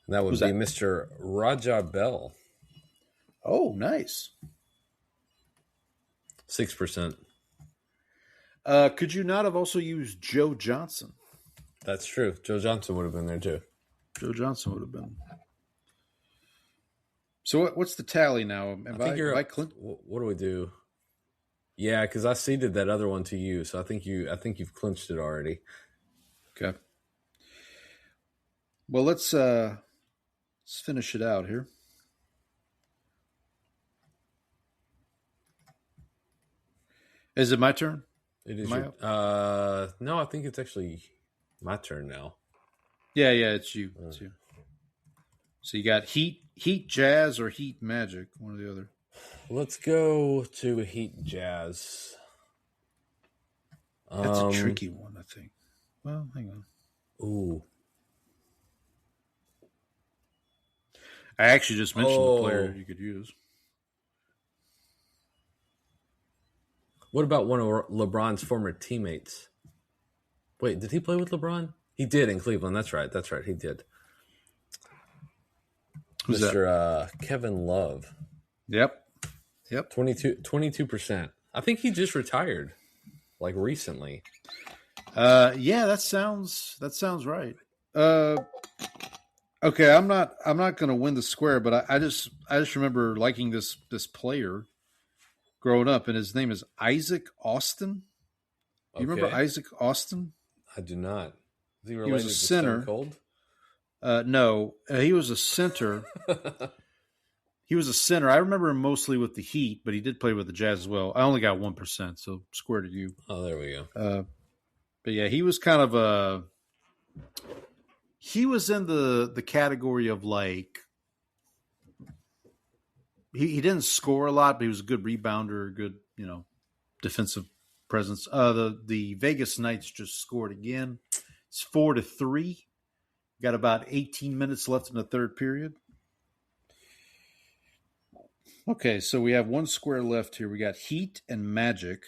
that would be Mr. Raja Bell. Oh, nice. 6%. Could you not have also used Joe Johnson? That's true. Joe Johnson would have been there too. Joe Johnson would have been. So what's the tally now? I think you're up. What do we do? Yeah, because I ceded that other one to you, so I think you've clinched it already. Okay. Well, let's finish it out here. Is it my turn? It is. No, I think it's actually my turn now. Yeah, it's you. It's you. So you got Heat, Jazz, or Heat, Magic, one or the other. Let's go to Heat, Jazz. That's a tricky one, I think. Well, hang on. Ooh. I actually just mentioned the player you could use. What about one of LeBron's former teammates? Wait, did he play with LeBron? He did in Cleveland. That's right. He did. Who's Mr. that? Kevin Love. Yep. 22%. I think he just retired, like recently. Yeah, that sounds right. Okay, I'm not going to win the square, but I just remember liking this player growing up, and his name is Isaac Austin. Do you remember Isaac Austin? I do not. Is he was a to center. Stone Cold? No, he was a center. He was a center. I remember him mostly with the Heat, but he did play with the Jazz as well. I only got 1%, so square to you. Oh, there we go. But yeah, he was kind of he was in the category of like he didn't score a lot, but he was a good rebounder, good, defensive presence. The Vegas Knights just scored again. It's 4-3. Got about 18 minutes left in the third period. Okay, so we have one square left here. We got Heat and Magic.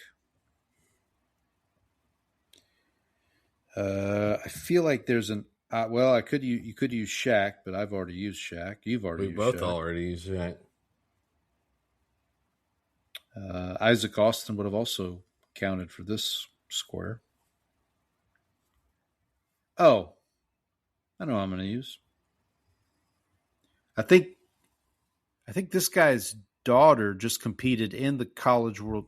I feel like there's an you could use Shaq, but I've already used Shaq. You've already used Shaq. We both already used Shaq. Isaac Austin would have also counted for this square. Oh, I know what I'm going to use. I think this guy's daughter just competed in the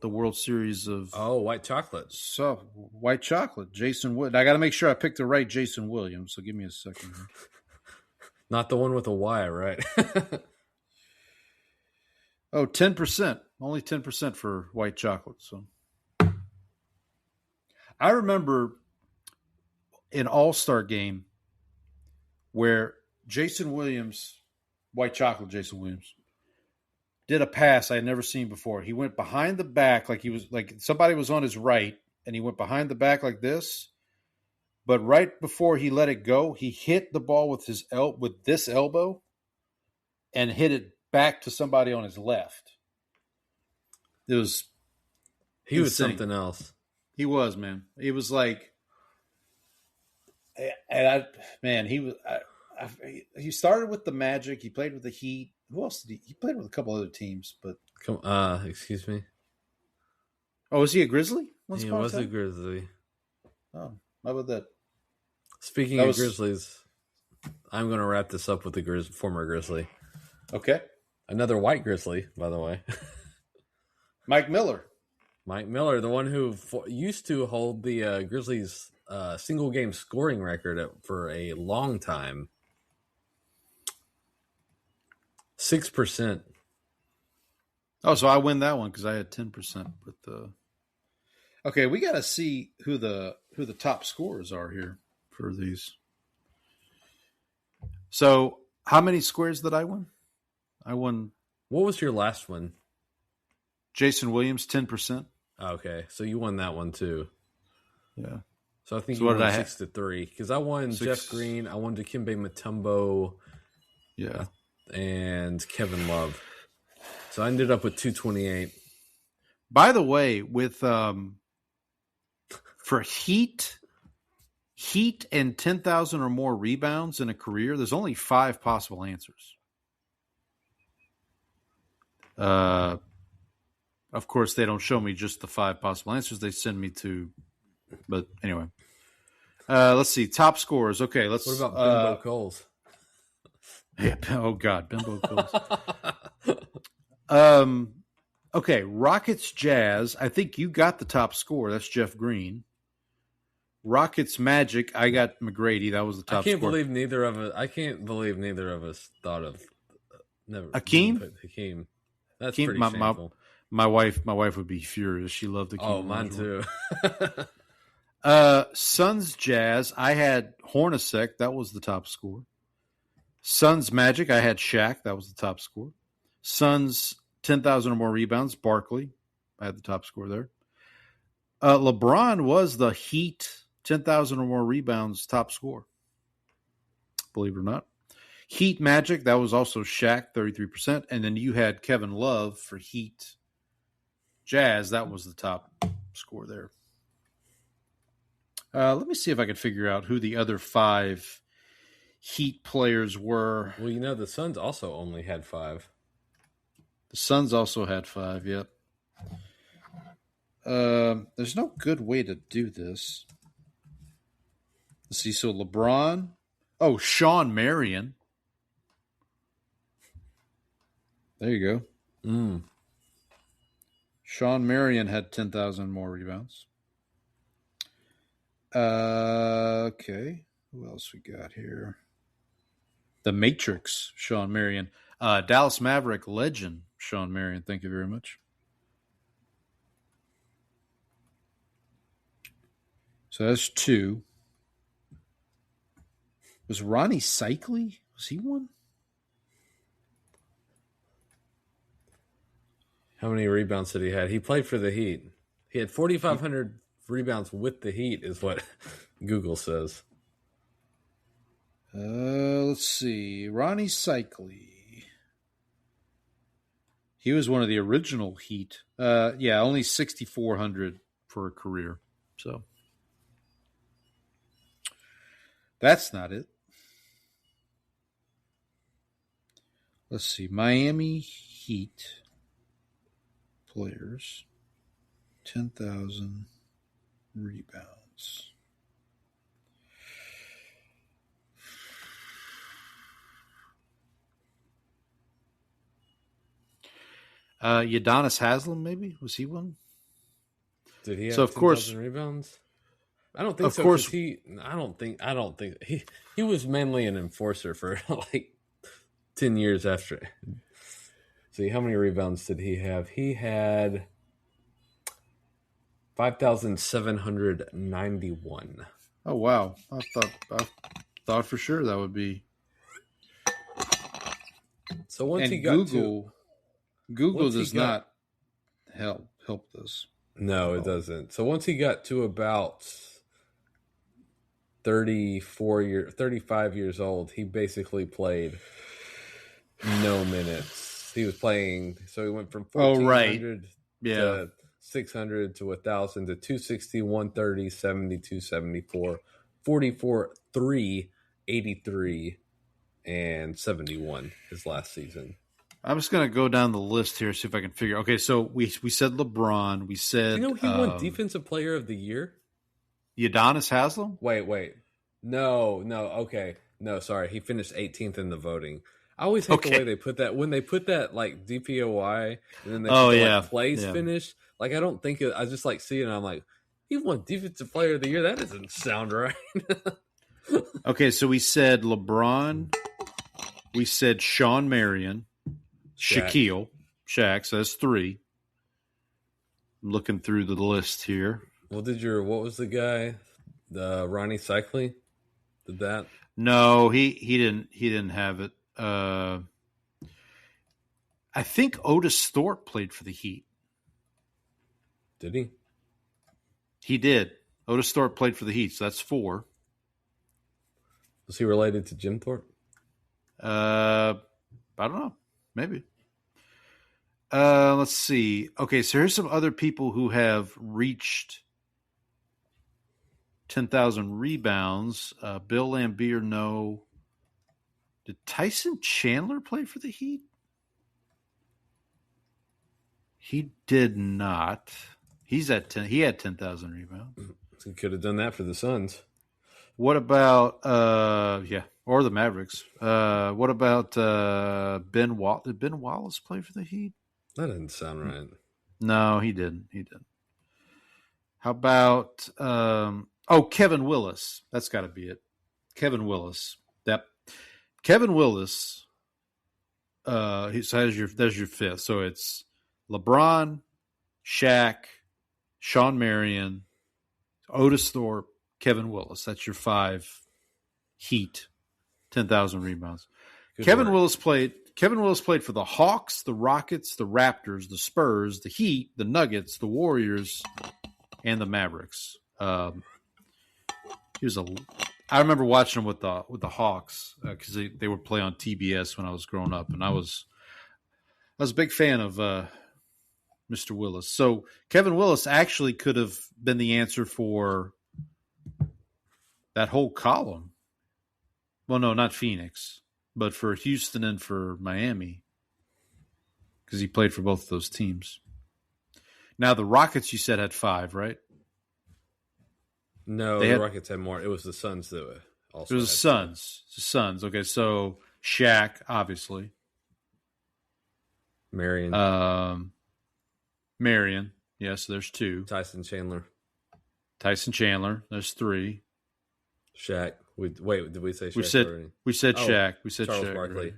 the World Series of. Oh, White Chocolate. So White Chocolate, Jason Wood. I got to make sure I picked the right Jason Williams. So give me a second here. Not the one with a Y, right? Oh, 10%. Only 10% for White Chocolate. So I remember an All-Star game where Jason Williams, White Chocolate Jason Williams, did a pass I had never seen before. He went behind the back like he was like somebody was on his right, and he went behind the back like this, but right before he let it go, he hit the ball with this elbow and hit it back to somebody on his left. It was He was insane. something else. He was, man. He was like, and he started with the Magic. He played with the Heat. Who else did he played with a couple other teams, but Excuse me. oh, was he a Grizzly? He was a Grizzly. Oh, how about that? Speaking of Grizzlies, I'm going to wrap this up with the former Grizzly. Okay. Another white Grizzly, by the way. Mike Miller, the one who used to hold the Grizzlies' single game scoring record for a long time. 6%. Oh, so I win that one because I had 10% with the. Okay, we got to see who the top scorers are here for these. So, how many squares did I win? I won. What was your last one? Jason Williams, 10%. Okay, so you won that one too. Yeah. So I think So you what did won I have? 6-3 because I won Jeff Green, I won Dikembe Mutombo, Yeah. and Kevin Love. So I ended up with 228. By the way, with for Heat and 10,000 or more rebounds in a career, there's only 5 possible answers. Of course, they don't show me just the 5 possible answers. They send me to, but anyway. Let's see. Top scorers. Okay, let's. What about Bimbo Coles? Yeah, oh God, Bimbo Coles. Okay, Rockets Jazz. I think you got the top score. That's Jeff Green. Rockets Magic. I got McGrady. That was the top. I can't believe neither of us thought of Hakeem. Hakeem. That's pretty shameful. My wife would be furious. She loved Hakeem. Oh, mine too. Suns Jazz. I had Hornacek. That was the top score. Suns Magic. I had Shaq. That was the top score. Suns 10,000 or more rebounds. Barkley. I had the top score there. LeBron was the Heat 10,000 or more rebounds top score. Believe it or not. Heat Magic. That was also Shaq, 33%. And then you had Kevin Love for Heat Jazz. That was the top score there. Let me see if I can figure out who the other 5 Heat players were. Well, the Suns also only had 5. The Suns also had 5, yep. There's no good way to do this. Let's see. So LeBron. Oh, Sean Marion. There you go. Sean Marion had 10,000 more rebounds. Okay. Who else we got here? The Matrix, Sean Marion. Dallas Maverick legend, Sean Marion. Thank you very much. So that's 2. Was Ronnie Cycli? Was he one? How many rebounds did he have? He played for the Heat. He had 4,500 rebounds with the Heat, is what Google says. Let's see. Ronnie Cycli. He was one of the original Heat. Yeah, only 6,400 for a career. So that's not it. Let's see. Miami Heat players. 10,000 rebounds. Udonis Haslem, maybe? Was he one? Did he have so of 10,000 course, rebounds? I don't think of so. Course, I don't think he was mainly an enforcer for like 10 years after. See, how many rebounds did he have? He had 5,791. Oh wow! I thought for sure that would be. So once and he got Google does not help this. No, it doesn't. So once he got to about 35 years old. He basically played no minutes. He was playing, so he went from 1,400 to 600 to 1,000 to 260, 130, 72, 74, 44, 3, 83, and 71 his last season. I'm just going to go down the list here, see if I can figure. Okay, so we said LeBron. We said he won Defensive Player of the Year. Udonis Haslem. Wait. No. Okay, no. Sorry, he finished 18th in the voting. I always hate the way they put that. When they put that like DPOY and then they put plays finish. Like I don't think it. I just like see it and I'm like, he won Defensive Player of the Year. That doesn't sound right. Okay, so we said LeBron. We said Sean Marion. Shaquille, Shaq, so that's 3. I'm looking through the list here. Well, what was the guy? The Ronnie Cycli? Did that? No, he didn't have it. I think Otis Thorpe played for the Heat. Did he? He did. Otis Thorpe played for the Heat, so that's 4. Was he related to Jim Thorpe? I don't know. Maybe. Let's see. Okay, so here's some other people who have reached 10,000 rebounds. Bill Laimbeer, no. Did Tyson Chandler play for the Heat? He did not. He's at 10. He had 10,000 rebounds. He could have done that for the Suns. What about or the Mavericks? What about Ben Wallace? Did Ben Wallace play for the Heat? That doesn't sound right. No, he didn't. How about Kevin Willis? That's got to be it. Kevin Willis. That Kevin Willis. There's your 5th. So it's LeBron, Shaq, Sean Marion, Otis Thorpe, Kevin Willis. That's your 5 Heat, 10,000 rebounds. Kevin Willis played for the Hawks, the Rockets, the Raptors, the Spurs, the Heat, the Nuggets, the Warriors, and the Mavericks. I remember watching him with the Hawks because they would play on TBS when I was growing up, and I was a big fan of Mr. Willis. So Kevin Willis actually could have been the answer for that whole column. Well, no, not Phoenix, but for Houston and for Miami, because he played for both of those teams. Now, the Rockets, you said, had 5, right? No, the Rockets had more. It was the Suns that also. It was the Suns. The Suns. Okay, so Shaq, obviously. Marion. Yes, there's 2. Tyson Chandler. There's 3. Shaq. Did we say Shaq already? We said Shaq. We said Charles Shaq. Barkley.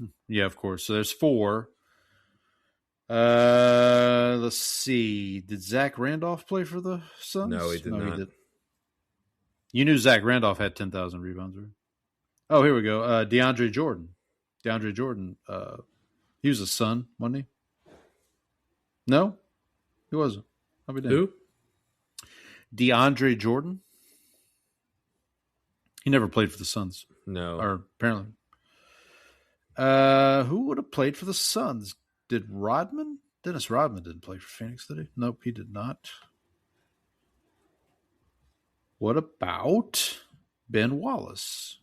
Right? Yeah, of course. So there's 4. Let's see. Did Zach Randolph play for the Suns? No, he did not. He didn't. You knew Zach Randolph had 10,000 rebounds, right? Oh, here we go. DeAndre Jordan. He was a Sun, wasn't he? No, he wasn't. Who? DeAndre Jordan. He never played for the Suns. No. Or apparently. Who would have played for the Suns? Did Rodman? Dennis Rodman didn't play for Phoenix, did he? Nope, he did not. What about Ben Wallace?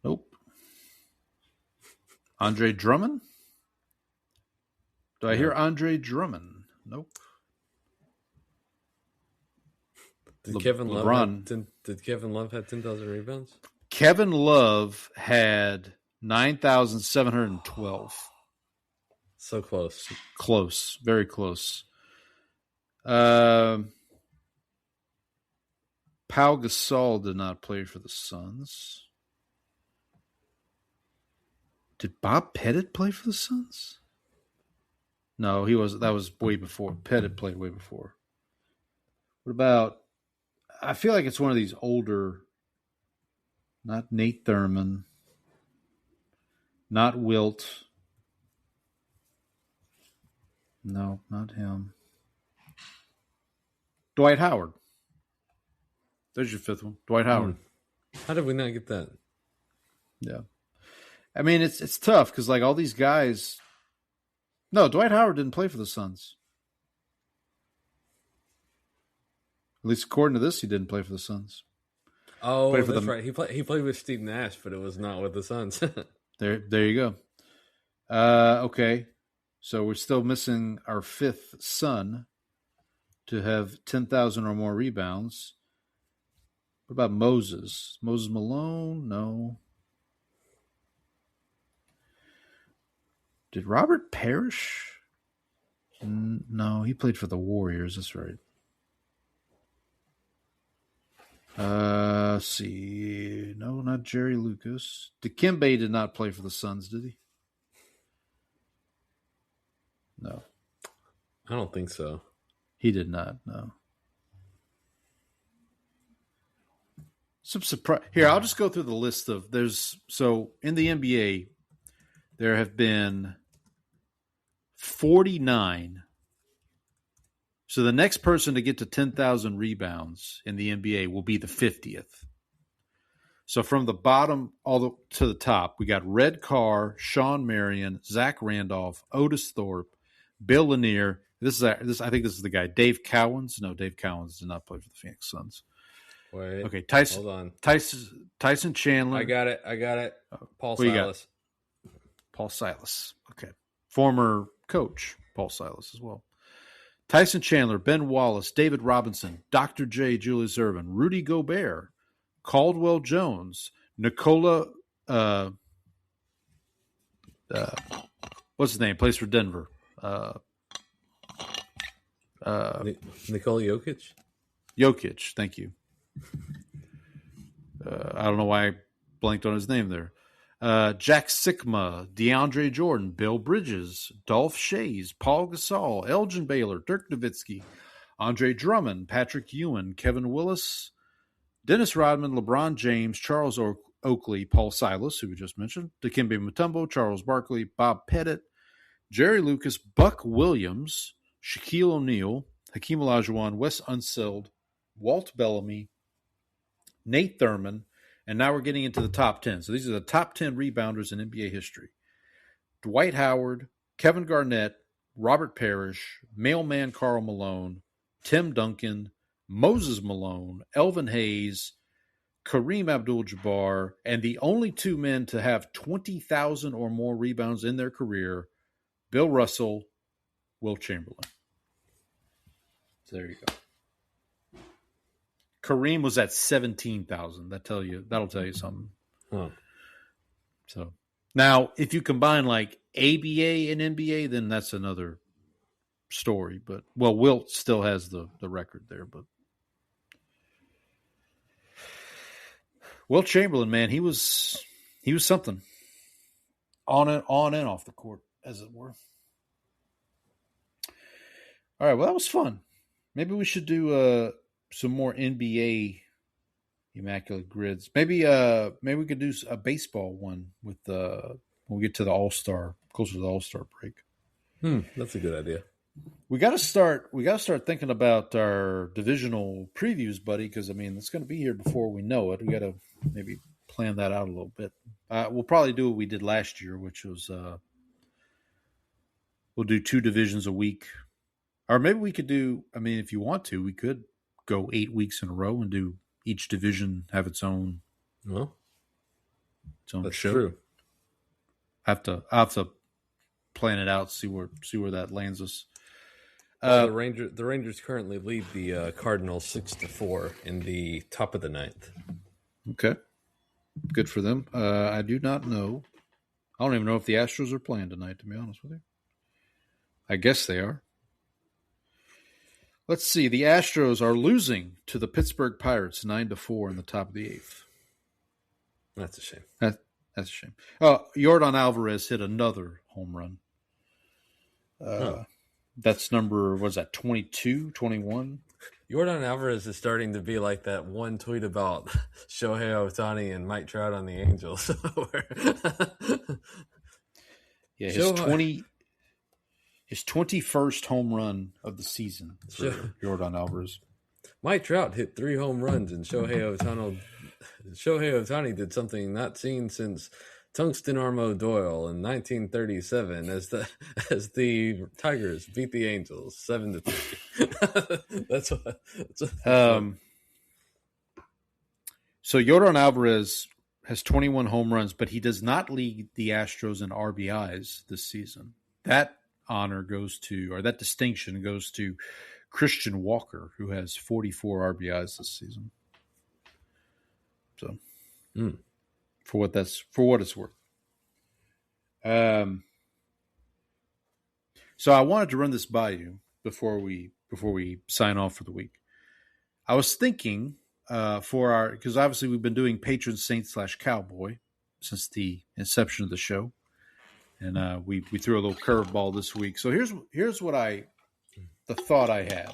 Nope. Andre Drummond? Do I hear Andre Drummond? Nope. Did Kevin Love have 10,000 rebounds? Kevin Love had 9,712. So close. Close. Very close. Pau Gasol did not play for the Suns. Did Bob Pettit play for the Suns? No, he was. That was way before. Pettit played way before. What about? I feel like it's one of these older. Not Nate Thurman. Not Wilt. No, not him. Dwight Howard. There's your fifth one. Dwight Howard. How did we not get that? Yeah. I mean, it's tough because, like, all these guys. No, Dwight Howard didn't play for the Suns. At least according to this, he didn't play for the Suns. Oh, that's right. He played with Steve Nash, but it was not with the Suns. There you go. Okay. So we're still missing our fifth son to have 10,000 or more rebounds. What about Moses? Moses Malone? No. Did Robert Parrish? No, he played for the Warriors. That's right. Let's see. No, not Jerry Lucas. Dikembe did not play for the Suns, did he? No. I don't think so. He did not, no. Some surprise. Here, I'll just go through the list of so in the NBA, there have been 49. So the next person to get to 10,000 rebounds in the NBA will be the 50th. So from the bottom to the top, we got Red Carr, Sean Marion, Zach Randolph, Otis Thorpe, Bill Lanier. I think this is the guy. Dave Cowens. No, Dave Cowens did not play for the Phoenix Suns. Wait. Okay, hold on. Tyson Chandler. I got it. Paul Who you Silas. got? Paul Silas. Okay. Former coach, Paul Silas as well. Tyson Chandler, Ben Wallace, David Robinson, Dr. J, Julius Erving, Rudy Gobert, Caldwell Jones, Nikola, what's his name? Plays for Denver. Nikola Jokic? Jokic, thank you. I don't know why I blanked on his name there. Jack Sikma, DeAndre Jordan, Bill Bridges, Dolph Shays, Paul Gasol, Elgin Baylor, Dirk Nowitzki, Andre Drummond, Patrick Ewing, Kevin Willis, Dennis Rodman, LeBron James, Charles Oakley, Paul Silas, who we just mentioned, Dikembe Mutombo, Charles Barkley, Bob Pettit, Jerry Lucas, Buck Williams, Shaquille O'Neal, Hakeem Olajuwon, Wes Unseld, Walt Bellamy, Nate Thurman, and now we're getting into the top 10. So these are the top 10 rebounders in NBA history. Dwight Howard, Kevin Garnett, Robert Parrish, Mailman Karl Malone, Tim Duncan, Moses Malone, Elvin Hayes, Kareem Abdul-Jabbar, and the only two men to have 20,000 or more rebounds in their career, Bill Russell, Wilt Chamberlain. So there you go. Kareem was at 17,000. That'll tell you something. Huh. So now, if you combine like ABA and NBA, then that's another story. But Wilt still has the record there. But Wilt Chamberlain, man, he was something on and off the court, as it were. All right, well, that was fun. Maybe we should do some more NBA Immaculate Grids. Maybe we could do a baseball one with when we get to the All-Star, closer to the All-Star break. That's a good idea. We got to start thinking about our divisional previews, buddy, because I mean it's going to be here before we know it. We got to maybe plan that out a little bit. We'll probably do what we did last year, which was we'll do 2 divisions a week. Or maybe we could do, I mean, if you want to, we could go 8 weeks in a row and do each division have its own. Well, that's show. True. I have to plan it out, see where that lands us. The Rangers currently lead the Cardinals 6-4 in the top of the 9th. Okay, good for them. I do not know. I don't even know if the Astros are playing tonight, to be honest with you. I guess they are. Let's see. The Astros are losing to the Pittsburgh Pirates 9-4 in the top of the 8th. That's a shame. That's a shame. Yordan Alvarez hit another home run. That's number, what is that, 22, 21? Yordan Alvarez is starting to be like that one tweet about Shohei Ohtani and Mike Trout on the Angels. Yeah, his 21st home run of the season for Yordan Alvarez. Mike Trout hit 3 home runs, and Shohei Ohtani did something not seen since Tungsten Armo Doyle in 1937 as the Tigers beat the Angels 7-3. That's what. So Yordan Alvarez has 21 home runs, but he does not lead the Astros in RBIs this season. That that distinction goes to Christian Walker, who has 44 RBIs this season. So, for what it's worth. So I wanted to run this by you before we sign off for the week. I was thinking because obviously we've been doing patron saint / cowboy since the inception of the show, and we threw a little curveball this week. So here's what the thought I had.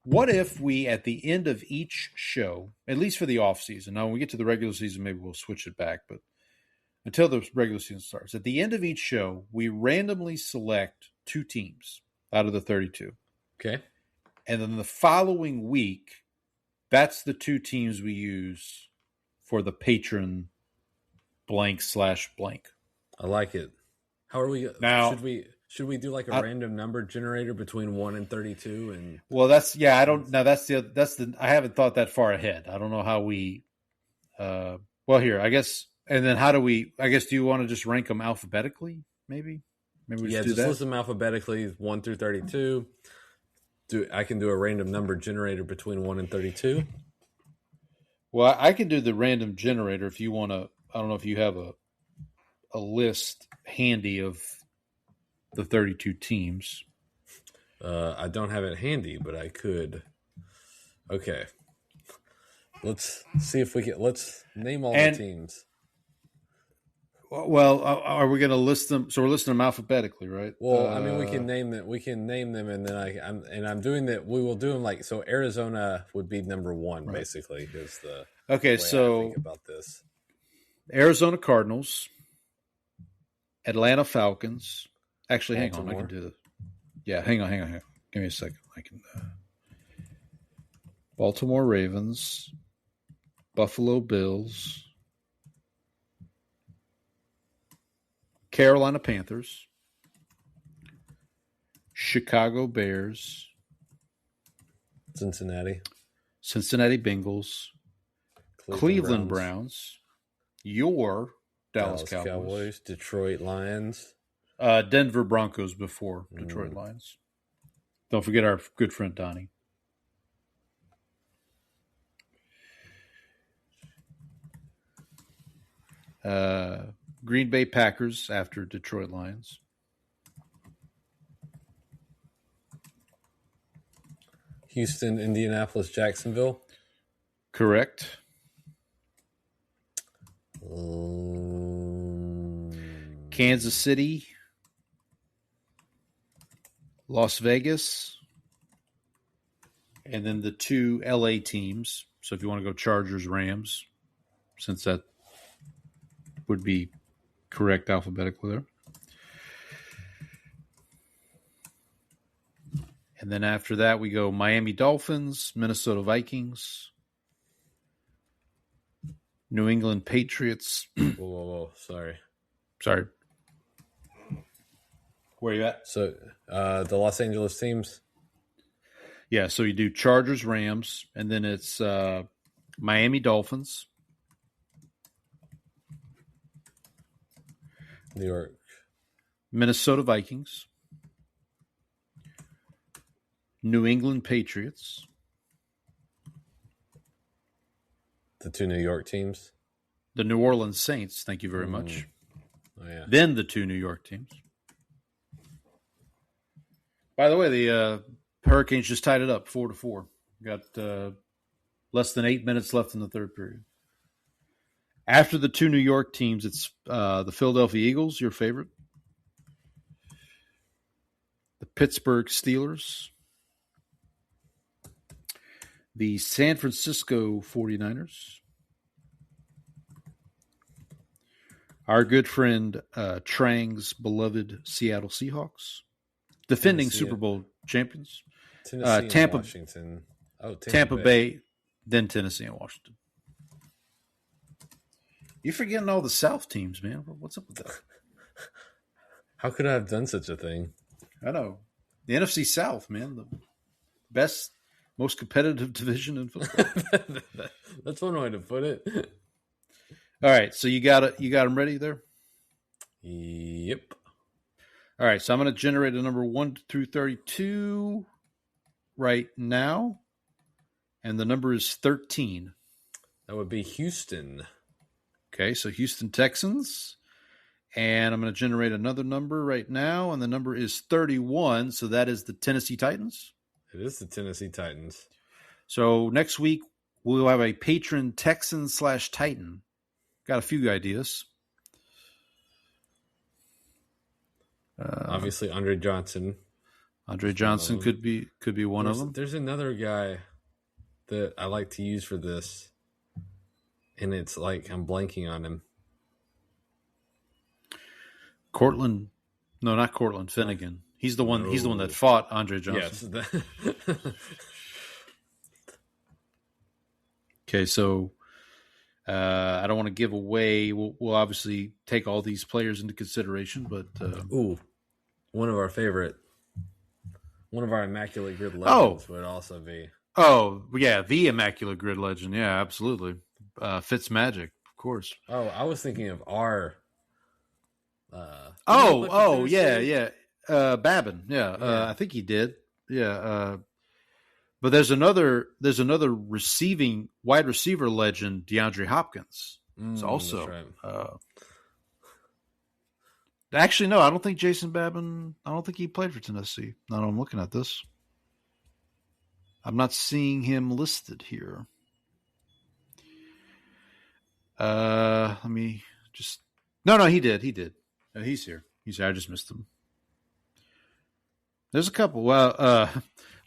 What if we, at the end of each show, at least for the off season, now when we get to the regular season, maybe we'll switch it back, but until the regular season starts, at the end of each show, we randomly select 2 teams out of the 32. Okay. And then the following week, that's the 2 teams we use for the patron blank / blank. I like it. How are we now? Should we do like a random number generator between 1 and 32? And well, I don't know. I haven't thought that far ahead. I don't know how we. Here, I guess. And then how do we? I guess. Do you want to just rank them alphabetically? Maybe we just list them alphabetically 1 through 32. I can do a random number generator between 1 and 32. Well, I can do the random generator if you want to. I don't know if you have a list handy of the 32 teams. I don't have it handy, but I could. Okay. Let's see if we can. Let's name all the teams. Well, are we going to list them? So we're listing them alphabetically, right? Well, I mean, we can name them. We can name them, and then I'm doing that. We will do them like so. Arizona would be number 1, right. Basically. Is the okay? So I think about this: Arizona Cardinals, Atlanta Falcons. Actually, Baltimore. Hang on. I can do the. Yeah, hang on. Give me a second. I can. Baltimore Ravens, Buffalo Bills, Carolina Panthers, Chicago Bears, Cincinnati Bengals, Cleveland Browns, your Dallas Cowboys, Detroit Lions, Denver Broncos before Detroit Lions. Don't forget our good friend Donnie. Green Bay Packers after Detroit Lions. Houston, Indianapolis, Jacksonville. Correct. Kansas City, Las Vegas, and then the 2 LA teams. So if you want to go Chargers, Rams, since that would be correct alphabetically there. And then after that, we go Miami Dolphins, Minnesota Vikings, New England Patriots. Whoa. Sorry. Where are you at? So the Los Angeles teams. Yeah, so you do Chargers, Rams, and then it's Miami Dolphins, New York, Minnesota Vikings, New England Patriots, the 2 New York teams, the New Orleans Saints. Thank you very much. Oh, yeah. Then the 2 New York teams. By the way, the Hurricanes just tied it up 4-4. Got less than 8 minutes left in the third period. After the 2 New York teams, it's the Philadelphia Eagles, your favorite. The Pittsburgh Steelers. The San Francisco 49ers. Our good friend Trang's beloved Seattle Seahawks. Defending Super Bowl champions. Tennessee Tampa, and Washington. Oh, Tampa Bay, then Tennessee and Washington. You're forgetting all the South teams, man. What's up with that? How could I have done such a thing? I know. The NFC South, man. The best, most competitive division in football. That's one way to put it. All right, so you got it. You got them ready there? Yep. All right, so I'm going to generate a number 1 through 32 right now, and the number is 13. That would be Houston. Okay, so Houston Texans, and I'm going to generate another number right now, and the number is 31, so that is the Tennessee Titans. It is the Tennessee Titans. So next week, we'll have a patron Texan/Titan. Got a few ideas. Obviously, Andre Johnson. Andre Johnson could be one of them. There's another guy that I like to use for this, and it's like I'm blanking on him. Cortland, no, not Cortland Finnegan. He's the one. No. He's the one that fought Andre Johnson. Yes. Okay, so I don't want to give away. We'll obviously take all these players into consideration, but one of our Immaculate Grid legends would also be. Oh yeah, the Immaculate Grid legend. Yeah, absolutely. Fitzmagic, of course. Oh, I was thinking of our. Yeah. Babin. Yeah. I think he did. Yeah. But there's another wide receiver legend, DeAndre Hopkins. It's also. Right. Actually, no, I don't think Jason Babin. I don't think he played for Tennessee. Now I'm looking at this. I'm not seeing him listed here. Let me just. No, he did. He's here. I just missed him. There's a couple. Well,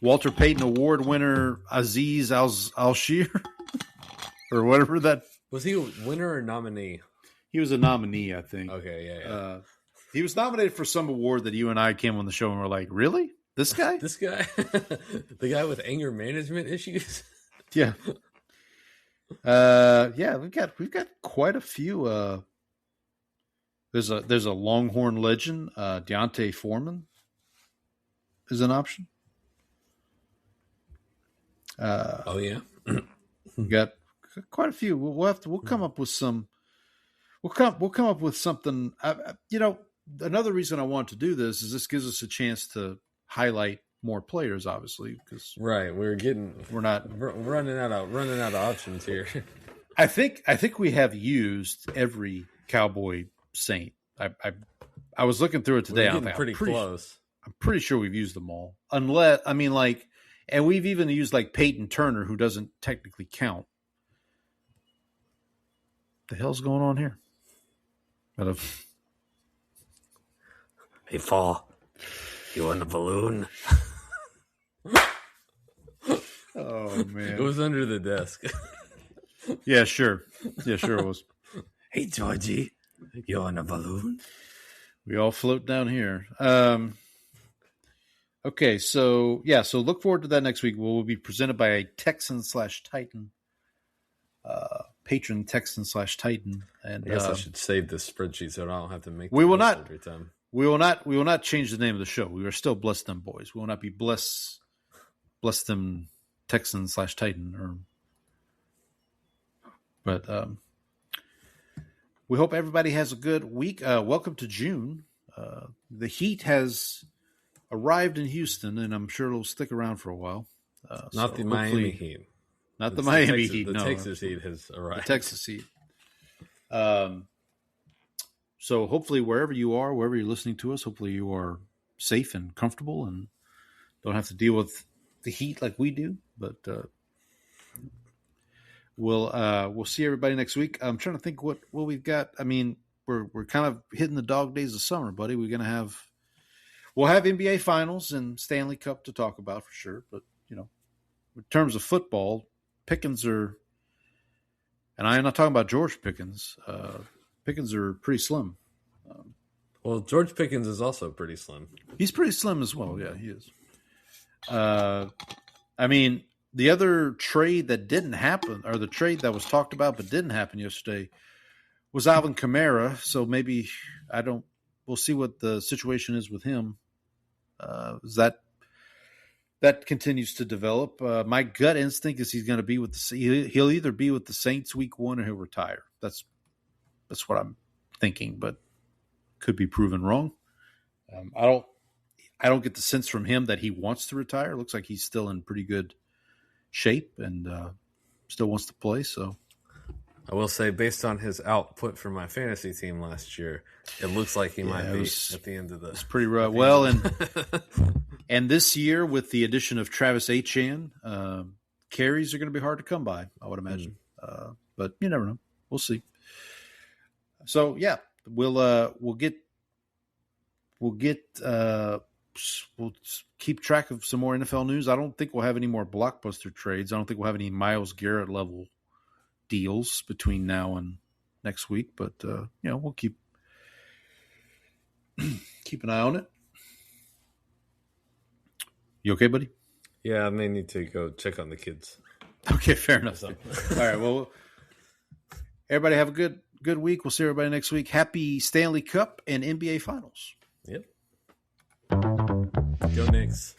Walter Payton Award winner Aziz Al-Shir, or whatever that. Was he a winner or nominee? He was a nominee, I think. Okay, yeah. He was nominated for some award that you and I came on the show and were like, really? This guy? This guy? The guy with anger management issues? Yeah. We've got quite a few. There's a Longhorn legend, Deontay Foreman is an option. Yeah. We got quite a few. We'll come up with some. We'll come up with something. Another reason I want to do this is this gives us a chance to highlight more players, obviously, because right. We're not running out of options here. I think we have used every Cowboy Saint. I was looking through it today. I'm pretty close. I'm pretty sure we've used them all, unless and we've even used like Peyton Turner, who doesn't technically count. The hell's going on here? Hey, Fall, you want a balloon? Oh man, it was under the desk. Yeah, sure it was. Hey, Georgie, you want a balloon? We all float down here. Okay, so look forward to that next week. We'll be presented by a Texan/Titan, patron Texan/Titan. And I guess I should save this spreadsheet so I don't have to make. We will not every time. We will not change the name of the show. We are still Bless Them Boys. We will not be Bless Them Texan/Titan. But we hope everybody has a good week. Welcome to June. The heat has arrived in Houston, and I'm sure it'll stick around for a while. Not the Miami heat. Not the Miami heat. The Texas heat has arrived. The Texas heat. So hopefully wherever you're listening to us, hopefully you are safe and comfortable and don't have to deal with the heat like we do. But we'll see everybody next week. I'm trying to think what we've got. I mean, we're kind of hitting the dog days of summer, buddy. We'll have NBA Finals and Stanley Cup to talk about for sure. But in terms of football, Pickens are, and I am not talking about George Pickens. Pickens are pretty slim. Well, George Pickens is also pretty slim. He's pretty slim as well. Yeah, he is. I mean, The other trade that didn't happen, or the trade that was talked about but didn't happen yesterday, was Alvin Kamara. So maybe we'll see what the situation is with him. That continues to develop. My gut instinct is he's going to be he'll either be with the Saints week 1 or he'll retire. That's what I'm thinking, but could be proven wrong. I don't get the sense from him that he wants to retire. It looks like he's still in pretty good shape and still wants to play. So I will say, based on his output for my fantasy team last year, it looks like he might be at the end of the. It's pretty rough. Well, and this year with the addition of Travis Etienne, carries are going to be hard to come by, I would imagine. But you never know. We'll see. So yeah, we'll keep track of some more NFL news. I don't think we'll have any more blockbuster trades. I don't think we'll have any Myles Garrett level deals between now and next week, but we'll keep an eye on it. You okay, buddy? Yeah, I may need to go check on the kids. Okay, fair enough. All right, well, everybody have a good week. We'll see everybody next week. Happy Stanley Cup and NBA Finals. Yep. Go Knicks.